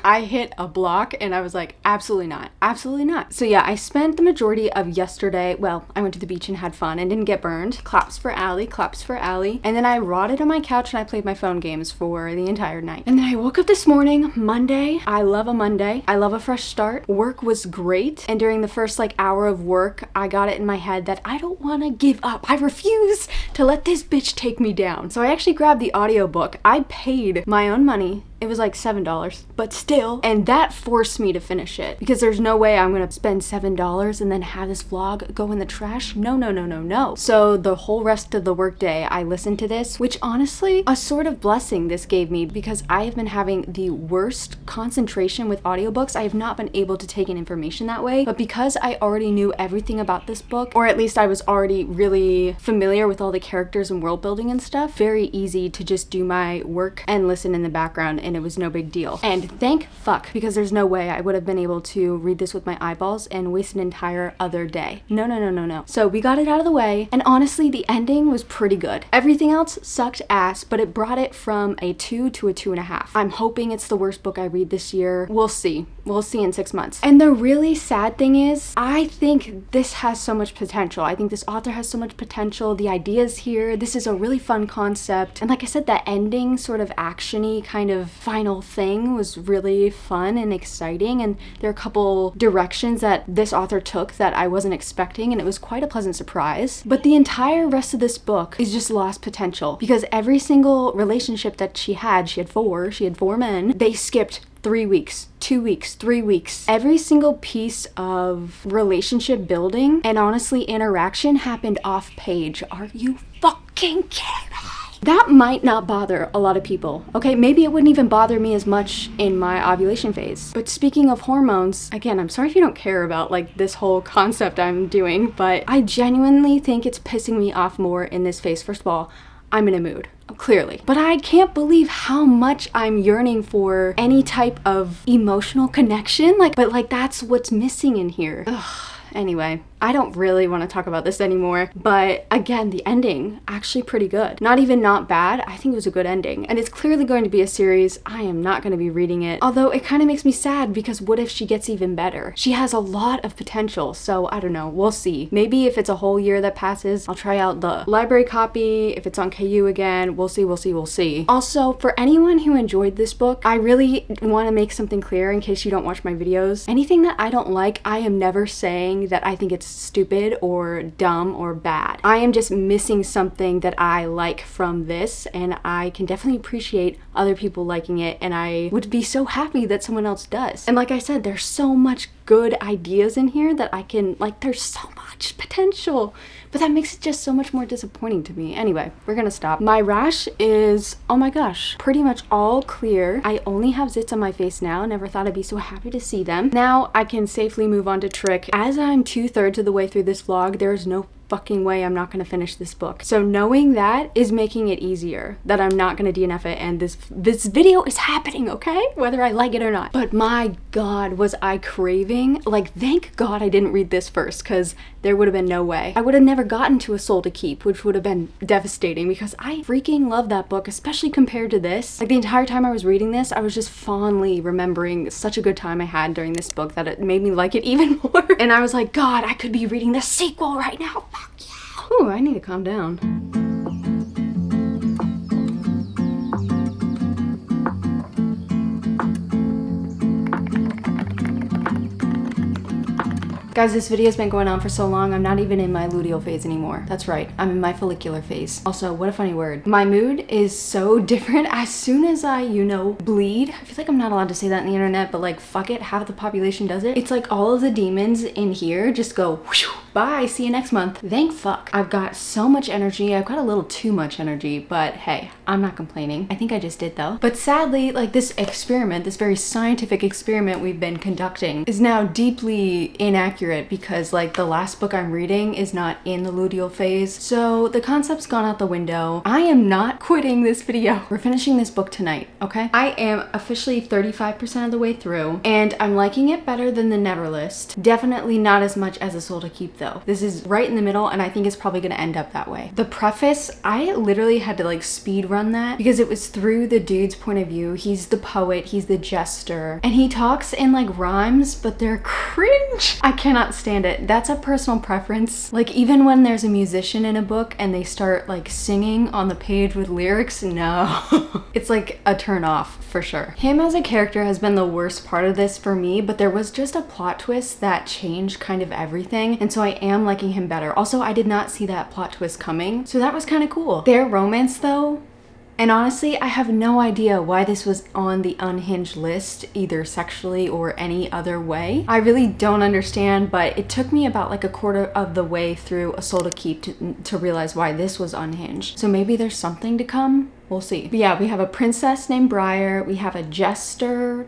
I hit a block and I was like, absolutely not, absolutely not. So yeah, I spent the majority of yesterday, well, I went to the beach and had fun and didn't get burned. Claps for Allie, claps for Allie. And then I rotted on my couch and I played my phone games for the entire night. And then I woke up this morning, Monday. I love a Monday. I love a fresh start. Work was great. And during the first like hour of work, I got it in my head that I don't want to give up. I refuse to let this bitch take me down. So I actually grabbed the audiobook. I paid my own money It was like $7, but still. And that forced me to finish it because there's no way I'm gonna spend $7 and then have this vlog go in the trash. No, no, no, no, no. So the whole rest of the workday, I listened to this, which honestly, a sort of blessing this gave me because I have been having the worst concentration with audiobooks. I have not been able to take in information that way, but because I already knew everything about this book, or at least I was already really familiar with all the characters and world building and stuff, very easy to just do my work and listen in the background, and it was no big deal. And thank fuck, because there's no way I would have been able to read this with my eyeballs and waste an entire other day. No, no, no, no, no. So we got it out of the way, and honestly, the ending was pretty good. Everything else sucked ass, but it brought it from a 2 to a 2.5. I'm hoping it's the worst book I read this year. We'll see. We'll see in 6 months. And the really sad thing is, I think this has so much potential. I think this author has so much potential. The ideas here, this is a really fun concept. And like I said, that ending sort of action-y kind of final thing was really fun and exciting. And there are a couple directions that this author took that I wasn't expecting, and it was quite a pleasant surprise. But the entire rest of this book is just lost potential because every single relationship that she had four men, they skipped 3 weeks, 2 weeks, 3 weeks. Every single piece of relationship building and honestly interaction happened off page. Are you fucking kidding me? That might not bother a lot of people, okay? Maybe it wouldn't even bother me as much in my ovulation phase. But speaking of hormones, again, I'm sorry if you don't care about like this whole concept I'm doing, but I genuinely think it's pissing me off more in this phase. First of all, I'm in a mood, clearly. But I can't believe how much I'm yearning for any type of emotional connection. But that's what's missing in here. Ugh. Anyway, I don't really want to talk about this anymore, but again, the ending, actually pretty good. Not even not bad, I think it was a good ending. And it's clearly going to be a series. I am not going to be reading it, although it kind of makes me sad because what if she gets even better? She has a lot of potential, so I don't know, we'll see. Maybe if it's a whole year that passes, I'll try out the library copy. If it's on KU again, we'll see, we'll see, we'll see. Also, for anyone who enjoyed this book, I really want to make something clear in case you don't watch my videos. Anything that I don't like, I am never saying that I think it's stupid or dumb or bad. I am just missing something that I like from this, and I can definitely appreciate other people liking it, and I would be so happy that someone else does. And like I said, there's so much good ideas in here that I can, there's so much potential, but that makes it just so much more disappointing to me. Anyway, we're gonna stop. My rash is, oh my gosh, pretty much all clear. I only have zits on my face now. Never thought I'd be so happy to see them. Now I can safely move on to Trick. As I'm 2/3 of the way through this vlog, there is no fucking way I'm not gonna finish this book. So knowing that is making it easier that I'm not gonna DNF it, and this video is happening, okay? Whether I like it or not. But my God, was I craving, thank God I didn't read this first, because there would have been no way. I would have never gotten to A Soul to Keep, which would have been devastating because I freaking love that book, especially compared to this. The entire time I was reading this, I was just fondly remembering such a good time I had during this book that it made me like it even more. And I was like, God, I could be reading the sequel right now. Fuck yeah. Ooh, I need to calm down. Guys, this video's been going on for so long, I'm not even in my luteal phase anymore. That's right, I'm in my follicular phase. Also, what a funny word. My mood is so different as soon as I, bleed. I feel like I'm not allowed to say that on the internet, but fuck it, half the population does it. It's like all of the demons in here just go, whoosh, bye, see you next month. Thank fuck. I've got so much energy. I've got a little too much energy, but hey, I'm not complaining. I think I just did though. But sadly, this experiment, this very scientific experiment we've been conducting is now deeply inaccurate because the last book I'm reading is not in the luteal phase. So the concept's gone out the window. I am not quitting this video. We're finishing this book tonight, okay? I am officially 35% of the way through, and I'm liking it better than the Never List. Definitely not as much as A Soul to Keep though. This is right in the middle, and I think it's probably gonna end up that way. The preface, I literally had to speed run that because it was through the dude's point of view. He's the poet, he's the jester, and he talks in rhymes, but they're cringe. I cannot stand it. That's a personal preference. Even when there's a musician in a book and they start singing on the page with lyrics, no. It's a turn off for sure. Him as a character has been the worst part of this for me, but there was just a plot twist that changed kind of everything, and so I am liking him better. Also, I did not see that plot twist coming, so that was kind of cool. Their romance though, And honestly, I have no idea why this was on the unhinged list, either sexually or any other way. I really don't understand, but it took me about like a quarter of the way through A Soul to Keep to realize why this was unhinged. So maybe there's something to come. We'll see. But yeah, we have a princess named Briar. We have a jester,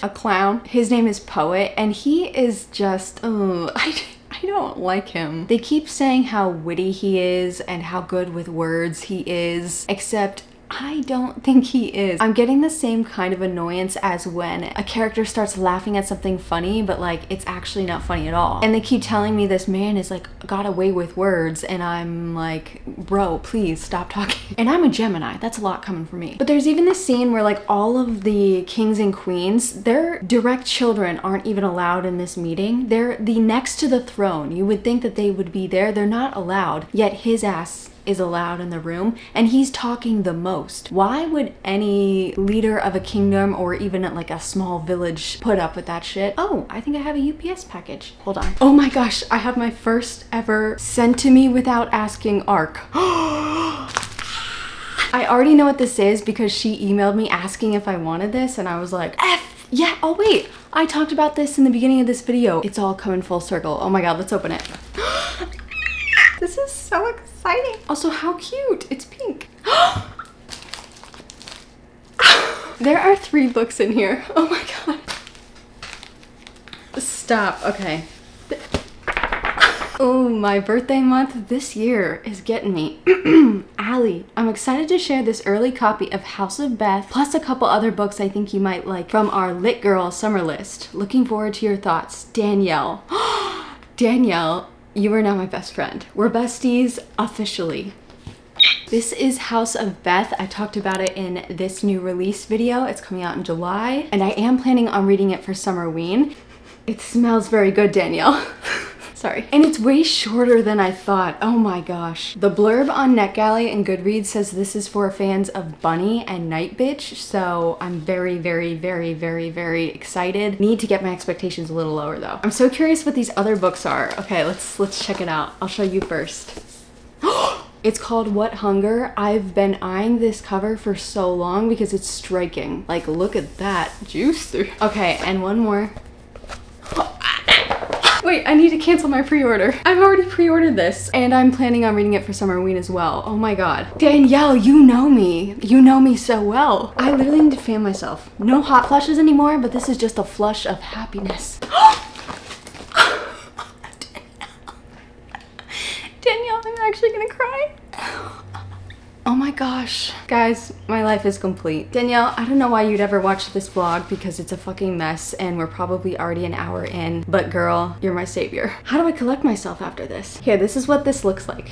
a clown. His name is Poet, and he is just, I don't like him. They keep saying how witty he is and how good with words he is, except I don't think he is. I'm getting the same kind of annoyance as when a character starts laughing at something funny, but like it's actually not funny at all. And they keep telling me this man is like got away with words, and I'm like, bro, please stop talking. And I'm a Gemini, that's a lot coming from me. But there's even this scene where like all of the kings and queens, their direct children aren't even allowed in this meeting. They're the next to the throne. You would think that they would be there. They're not allowed, yet his ass is allowed in the room, and he's talking the most. Why would any leader of a kingdom or even like a small village put up with that shit? Oh, I think I have a UPS package. Hold on. Oh my gosh, I have my first ever sent to me without asking ARC. I already know what this is because she emailed me asking if I wanted this, and I was like, F, yeah, oh wait, I talked about this in the beginning of this video. It's all coming full circle. Oh my god, let's open it. This is so exciting. Also, how cute. It's pink. There are 3 books in here. Oh my god. Stop. Okay. Oh, my birthday month this year is getting me. Allie, I'm excited to share this early copy of House of Beth, plus a couple other books I think you might like from our Lit Girl summer list. Looking forward to your thoughts. Danielle. Danielle, you are now my best friend. We're besties officially. This is House of Beth. I talked about it in this new release video. It's coming out in July, and I am planning on reading it for Summerween. It smells very good, Danielle. Sorry. And it's way shorter than I thought. Oh my gosh. The blurb on NetGalley and Goodreads says this is for fans of Bunny and Night Bitch, so I'm very, very, very, very, very excited. Need to get my expectations a little lower though. I'm so curious what these other books are. Okay, let's check it out. I'll show you first. It's called What Hunger. I've been eyeing this cover for so long because it's striking. Like, look at that juice. Okay, and one more. Wait, I need to cancel my pre-order. I've already pre-ordered this, and I'm planning on reading it for Summerween as well. Oh my god. Danielle, you know me. You know me so well. I literally need to fan myself. No hot flushes anymore, but this is just a flush of happiness. Danielle, I'm actually gonna cry. Oh my gosh. Guys, my life is complete. Danielle, I don't know why you'd ever watch this vlog because it's a fucking mess and we're probably already an hour in, but girl, you're my savior. How do I collect myself after this? Here, this is what this looks like.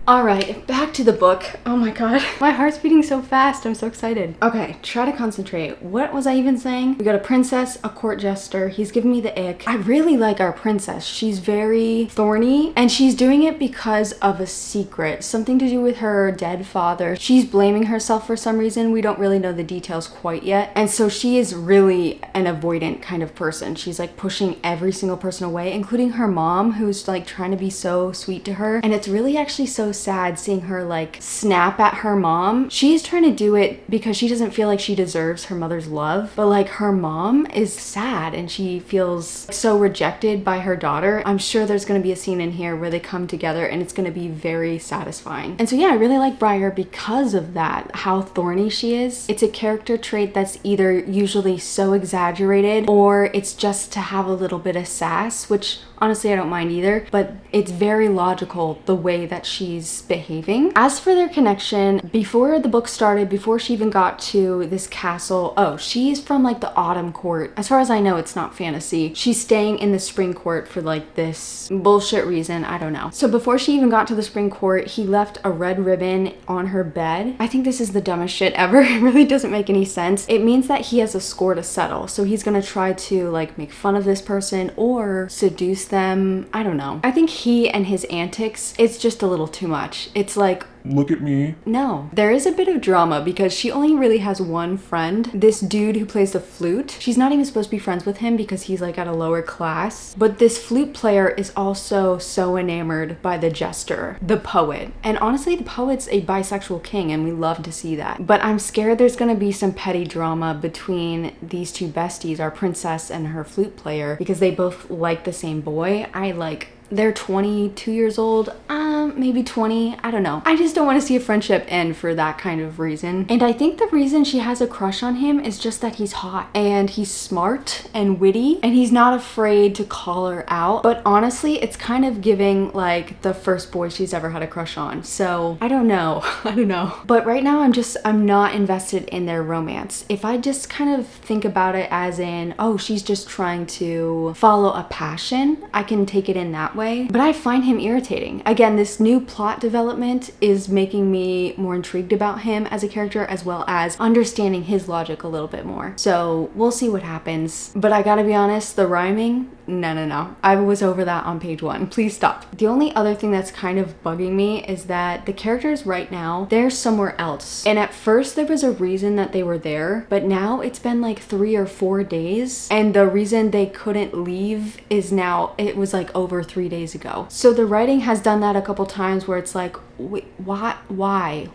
All right, back to the book. Oh my god. My heart's beating so fast. I'm so excited. Okay, try to concentrate. What was I even saying? We got a princess, a court jester. He's giving me the ick. I really like our princess. She's very thorny, and she's doing it because of a secret. Something to do with her dead father. She's blaming herself for some reason. We don't really know the details quite yet. And so she is really an avoidant kind of person. She's like pushing every single person away, including her mom, who's like trying to be so sweet to her. And it's really actually so sad seeing her like snap at her mom. She's trying to do it because she doesn't feel like she deserves her mother's love, but like her mom is sad and she feels so rejected by her daughter. I'm sure there's going to be a scene in here where they come together and it's going to be very satisfying. And so yeah, I really like Briar because of that, how thorny she is. It's a character trait that's either usually so exaggerated or it's just to have a little bit of sass, which honestly I don't mind either, but it's very logical the way that she's behaving. As for their connection, before the book started, before she even got to this castle, oh, she's from like the autumn court. As far as I know, it's not fantasy. She's staying in the spring court for like this bullshit reason, I don't know. So before she even got to the spring court, he left a red ribbon on her bed. I think this is the dumbest shit ever. It really doesn't make any sense. It means that he has a score to settle. So he's gonna try to like make fun of this person or seduce them. I don't know. I think he and his antics, it's just a little too much. It's like look at me. No. There is a bit of drama because she only really has one friend, this dude who plays the flute. She's not even supposed to be friends with him because he's like at a lower class. But this flute player is also so enamored by the jester, the poet. And honestly, the poet's a bisexual king and we love to see that. But I'm scared there's gonna be some petty drama between these two besties, our princess and her flute player, because they both like the same boy. They're 22 years old, maybe 20, I don't know. I just don't want to see a friendship end for that kind of reason. And I think the reason she has a crush on him is just that he's hot and he's smart and witty and he's not afraid to call her out. But honestly, it's kind of giving like the first boy she's ever had a crush on. So I don't know. I don't know. But right now I'm not invested in their romance. If I just kind of think about it as in, oh, she's just trying to follow a passion, I can take it in that way. But I find him irritating. Again, this new plot development is making me more intrigued about him as a character, as well as understanding his logic a little bit more. So we'll see what happens. But I gotta be honest, the rhyming, no. I was over that on page 1. Please stop. The only other thing that's kind of bugging me is that the characters right now, they're somewhere else. And at first there was a reason that they were there, but now it's been like 3 or 4 days. And the reason they couldn't leave is now, it was like over 3 days ago. So the writing has done that a couple times where it's like, wait, why? Why?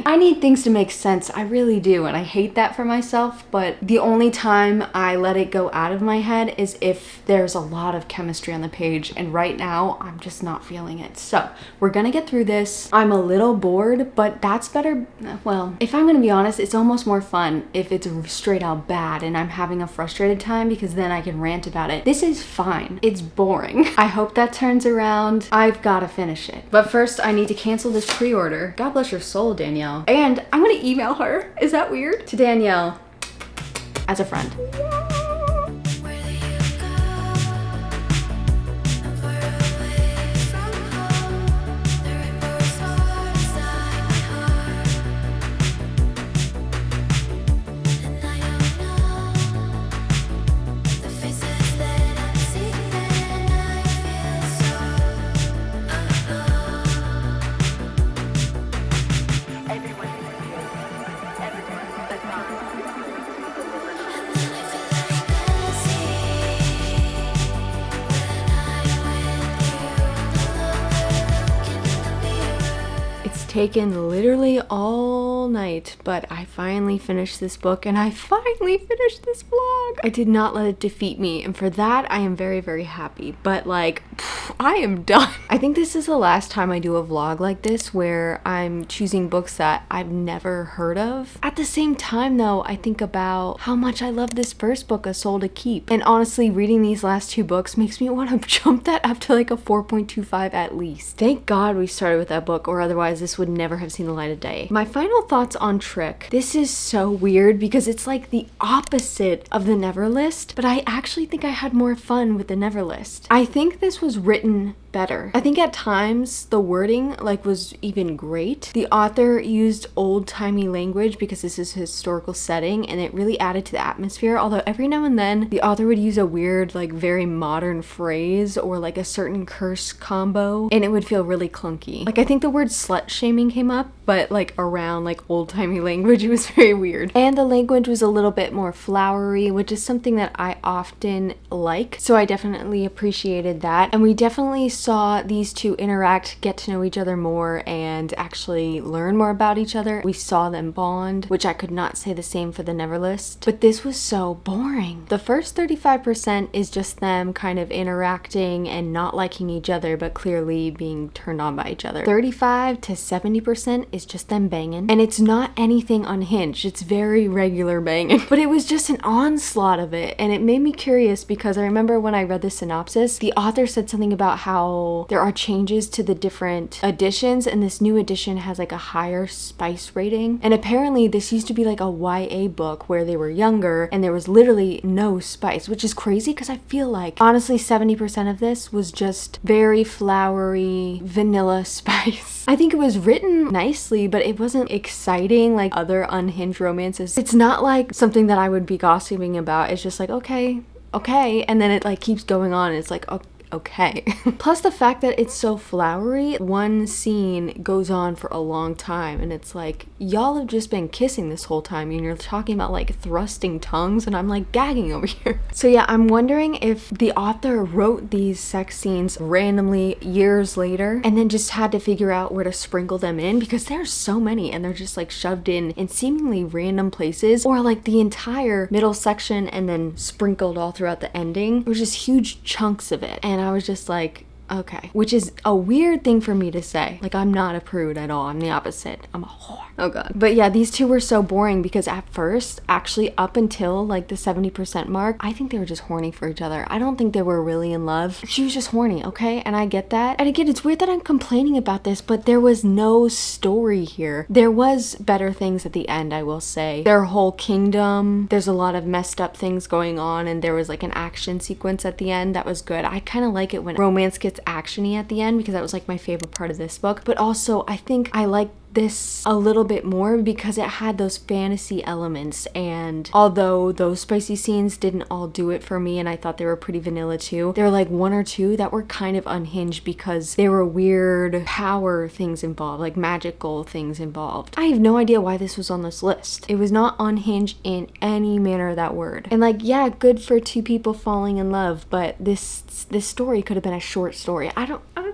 I need things to make sense. I really do. And I hate that for myself. But the only time I let it go out of my head is if there's a lot of chemistry on the page. And right now, I'm just not feeling it. So we're going to get through this. I'm a little bored, but that's better. Well, if I'm going to be honest, it's almost more fun if it's straight out bad and I'm having a frustrated time because then I can rant about it. This is fine. It's boring. I hope that turns around. I've got to finish it. But first, I need to cancel this pre-order. God bless your soul, Danielle. And I'm gonna email her. Is that weird? To Danielle, as a friend. Taken literally all night, but I finally finished this book and I finally finished this vlog. I did not let it defeat me, and for that I am very, very happy. But like, I am done. I think this is the last time I do a vlog like this where I'm choosing books that I've never heard of. At the same time though, I think about how much I love this first book, A Soul to Keep. And honestly, reading these last 2 books makes me want to jump that up to like a 4.25 at least. Thank God we started with that book, or otherwise this would never have seen the light of day. My final thoughts on Trick. This is so weird because it's like the opposite of the Never List, but I actually think I had more fun with the Never List. I think this was written better. I think at times the wording was even great. The author used old-timey language because this is a historical setting and it really added to the atmosphere, although every now and then the author would use a weird very modern phrase or like a certain curse combo and it would feel really clunky. I think the word slut shaming came up, but around old-timey language. It was very weird. And the language was a little bit more flowery, which is something that I often like, so I definitely appreciated that. And we definitely saw these two interact, get to know each other more, and actually learn more about each other. We saw them bond, which I could not say the same for the Never List. But this was so boring. The first 35% is just them kind of interacting and not liking each other, but clearly being turned on by each other. 35 to 70% is just them banging, and it's not anything unhinged. It's very regular banging, but it was just an onslaught of it, and it made me curious because I remember when I read the synopsis, the author said something about how there are changes to the different editions, and this new edition has a higher spice rating. And apparently this used to be a YA book where they were younger and there was literally no spice, which is crazy because I feel honestly 70% of this was just very flowery vanilla spice. I think it was written nicely, but it wasn't exciting like other unhinged romances. It's not something that I would be gossiping about. It's just okay, and then it keeps going on. It's okay. Plus the fact that it's so flowery, one scene goes on for a long time and it's like, y'all have just been kissing this whole time and you're talking about like thrusting tongues and I'm like gagging over here. So yeah, I'm wondering if the author wrote these sex scenes randomly years later and then just had to figure out where to sprinkle them in, because there's so many and they're just like shoved in seemingly random places, or like the entire middle section and then sprinkled all throughout the ending. It was just huge chunks of it and I was just like, okay, which is a weird thing for me to say. Like, I'm not a prude at all. I'm the opposite. I'm a whore. Oh god. But yeah, these two were so boring because at first, actually up until like the 70% mark, I think they were just horny for each other. I don't think they were really in love. She was just horny, okay? And I get that. And again, it's weird that I'm complaining about this, but there was no story here. There was better things at the end, I will say. Their whole kingdom, there's a lot of messed up things going on, and there was like an action sequence at the end that was good. I kind of like it when romance gets actiony at the end because that was like my favorite part of this book. But also, I think I like this a little bit more because it had those fantasy elements, and although those spicy scenes didn't all do it for me and I thought they were pretty vanilla too, there were like one or two that were kind of unhinged because there were weird power things involved, like magical things involved. I have no idea why this was on this list. It was not unhinged in any manner of that word. And like, yeah, good for two people falling in love, but this story could have been a short story. I don't know.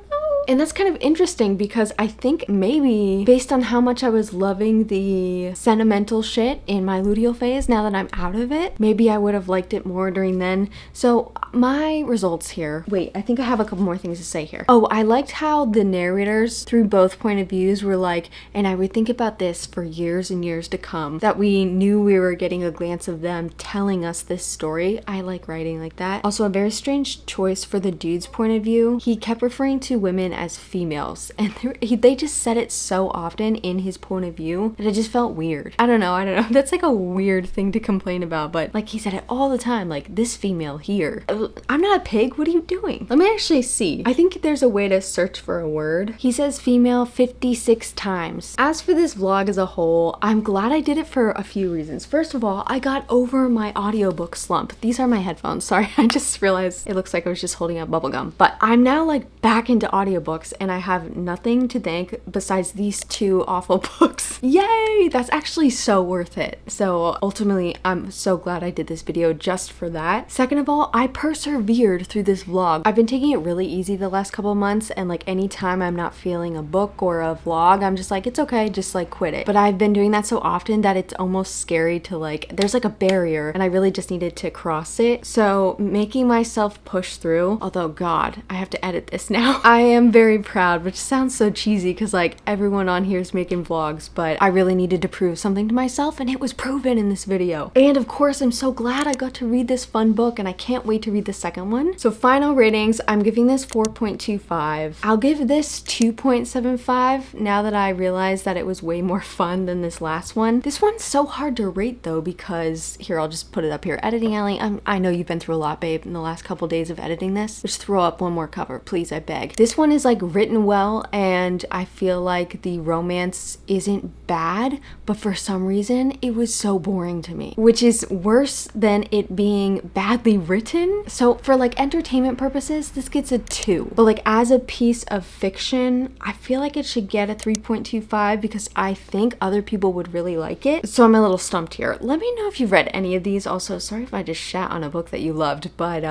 And that's kind of interesting because I think maybe based on how much I was loving the sentimental shit in my luteal phase, now that I'm out of it, maybe I would have liked it more during then. So my results here. Wait, I think I have a couple more things to say here. Oh, I liked how the narrators through both point of views were like, and I would think about this for years and years to come, that we knew we were getting a glance of them telling us this story. I like writing like that. Also, a very strange choice for the dude's point of view. He kept referring to women as females, and they just said it so often in his point of view that it just felt weird. I don't know. That's like a weird thing to complain about, but like he said it all the time, like this female here. I'm not a pig, what are you doing? Let me actually see. I think there's a way to search for a word. He says female 56 times. As for this vlog as a whole, I'm glad I did it for a few reasons. First of all, I got over my audiobook slump. These are my headphones. Sorry, I just realized it looks like I was just holding up bubblegum. But I'm now like back into audiobooks and I have nothing to thank besides these two awful books. Yay! That's actually so worth it. So ultimately, I'm so glad I did this video just for that. Second of all, I persevered through this vlog. I've been taking it really easy the last couple of months, and like anytime I'm not feeling a book or a vlog, I'm just like, it's okay, just like quit it. But I've been doing that so often that it's almost scary to like, there's like a barrier and I really just needed to cross it. So making myself push through, although god, I have to edit this now. I am very proud, which sounds so cheesy because like everyone on here is making vlogs, but I really needed to prove something to myself and it was proven in this video. And of course, I'm so glad I got to read this fun book and I can't wait to read the second one. So final ratings, I'm giving this 4.25. I'll give this 2.75 now that I realized that it was way more fun than this last one. This one's so hard to rate though because, here, I'll just put it up here. Editing Alley, I know you've been through a lot, babe, in the last couple days of editing this. Just throw up one more cover, please, I beg. This one is like written well and I feel like the romance isn't bad, but for some reason it was so boring to me, which is worse than it being badly written. So for like entertainment purposes, this gets a 2, but like as a piece of fiction, I feel like it should get a 3.25 because I think other people would really like it. So I'm a little stumped here. Let me know if you've read any of these. Also, sorry if I just shat on a book that you loved, but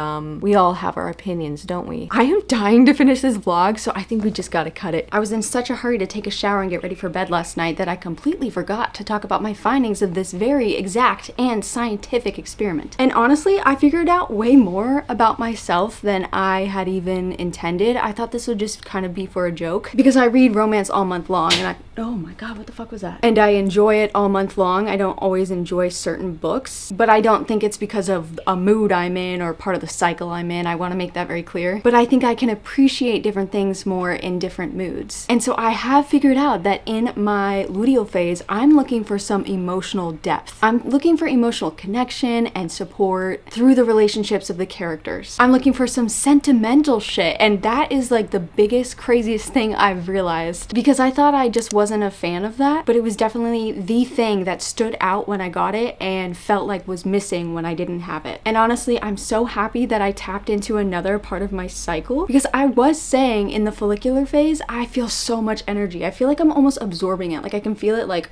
we all have our opinions, don't we? I am dying to finish this vlog, so I think we just gotta cut it. I was in such a hurry to take a shower and get ready for bed last night that I completely forgot to talk about my findings of this very exact and scientific experiment. And honestly, I figured out way more about myself than I had even intended. I thought this would just kind of be for a joke because I read romance all month long and oh my god, what the fuck was that? And I enjoy it all month long. I don't always enjoy certain books, but I don't think it's because of a mood I'm in or part of the cycle I'm in. I want to make that very clear. But I think I can appreciate different things more in different moods. And so I have figured out that in my luteal phase, I'm looking for some emotional depth. I'm looking for emotional connection and support through the relationships of the characters. I'm looking for some sentimental shit, and that is like the biggest, craziest thing I've realized because I thought I just wasn't wasn't a fan of that, but it was definitely the thing that stood out when I got it and felt like was missing when I didn't have it. And honestly, I'm so happy that I tapped into another part of my cycle, because I was saying in the follicular phase, I feel so much energy. I feel like I'm almost absorbing it. Like I can feel it like,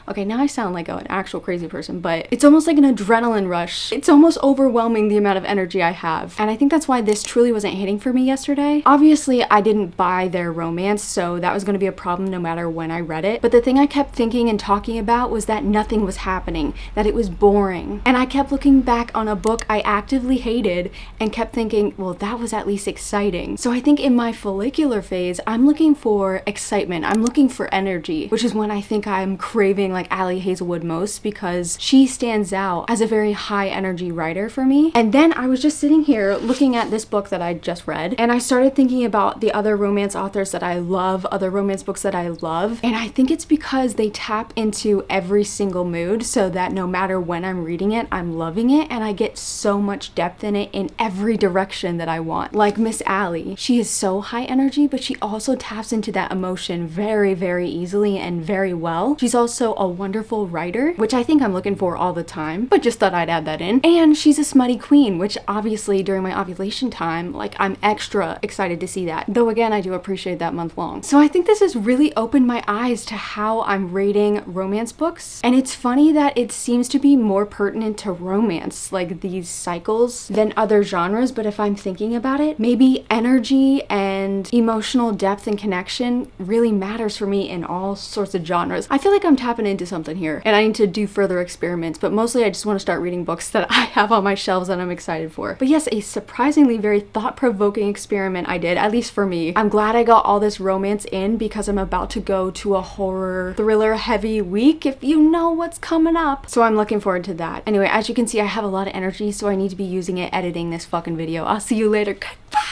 okay, now I sound like an actual crazy person, but it's almost like an adrenaline rush. It's almost overwhelming the amount of energy I have. And I think that's why this truly wasn't hitting for me yesterday. Obviously, I didn't buy their romance, so that was going to be a problem no matter when I read it. But the thing I kept thinking and talking about was that nothing was happening, that it was boring. And I kept looking back on a book I actively hated and kept thinking, well, that was at least exciting. So I think in my follicular phase, I'm looking for excitement. I'm looking for energy, which is when I think I'm craving like Ali Hazelwood most, because she stands out as a very high energy writer for me. And then I was just sitting here looking at this book that I just read, and I started thinking about the other romance authors that I love, other romance books that I love. And I think it's because they tap into every single mood, so that no matter when I'm reading it, I'm loving it, and I get so much depth in it in every direction that I want. Like Miss Ali, she is so high energy, but she also taps into that emotion very, very easily and very well. She's also a wonderful writer, which I think I'm looking for all the time, but just thought I'd add that in. And she's a smutty queen, which obviously during my ovulation time, like I'm extra excited to see that. Though again, I do appreciate that month long. So I think this has really opened my eyes to how I'm rating romance books. And it's funny that it seems to be more pertinent to romance, like these cycles, than other genres. But if I'm thinking about it, maybe energy and emotional depth and connection really matters for me in all sorts of genres. I feel like I'm tapping into something here, and I need to do further experiments, but mostly I just want to start reading books that I have on my shelves that I'm excited for. But yes, a surprisingly very thought-provoking experiment I did, at least for me. I'm glad I got all this romance in, because I'm about to go to a horror thriller heavy week, if you know what's coming up. So I'm looking forward to that. Anyway, as you can see, I have a lot of energy, so I need to be using it editing this fucking video. I'll see you later. Goodbye!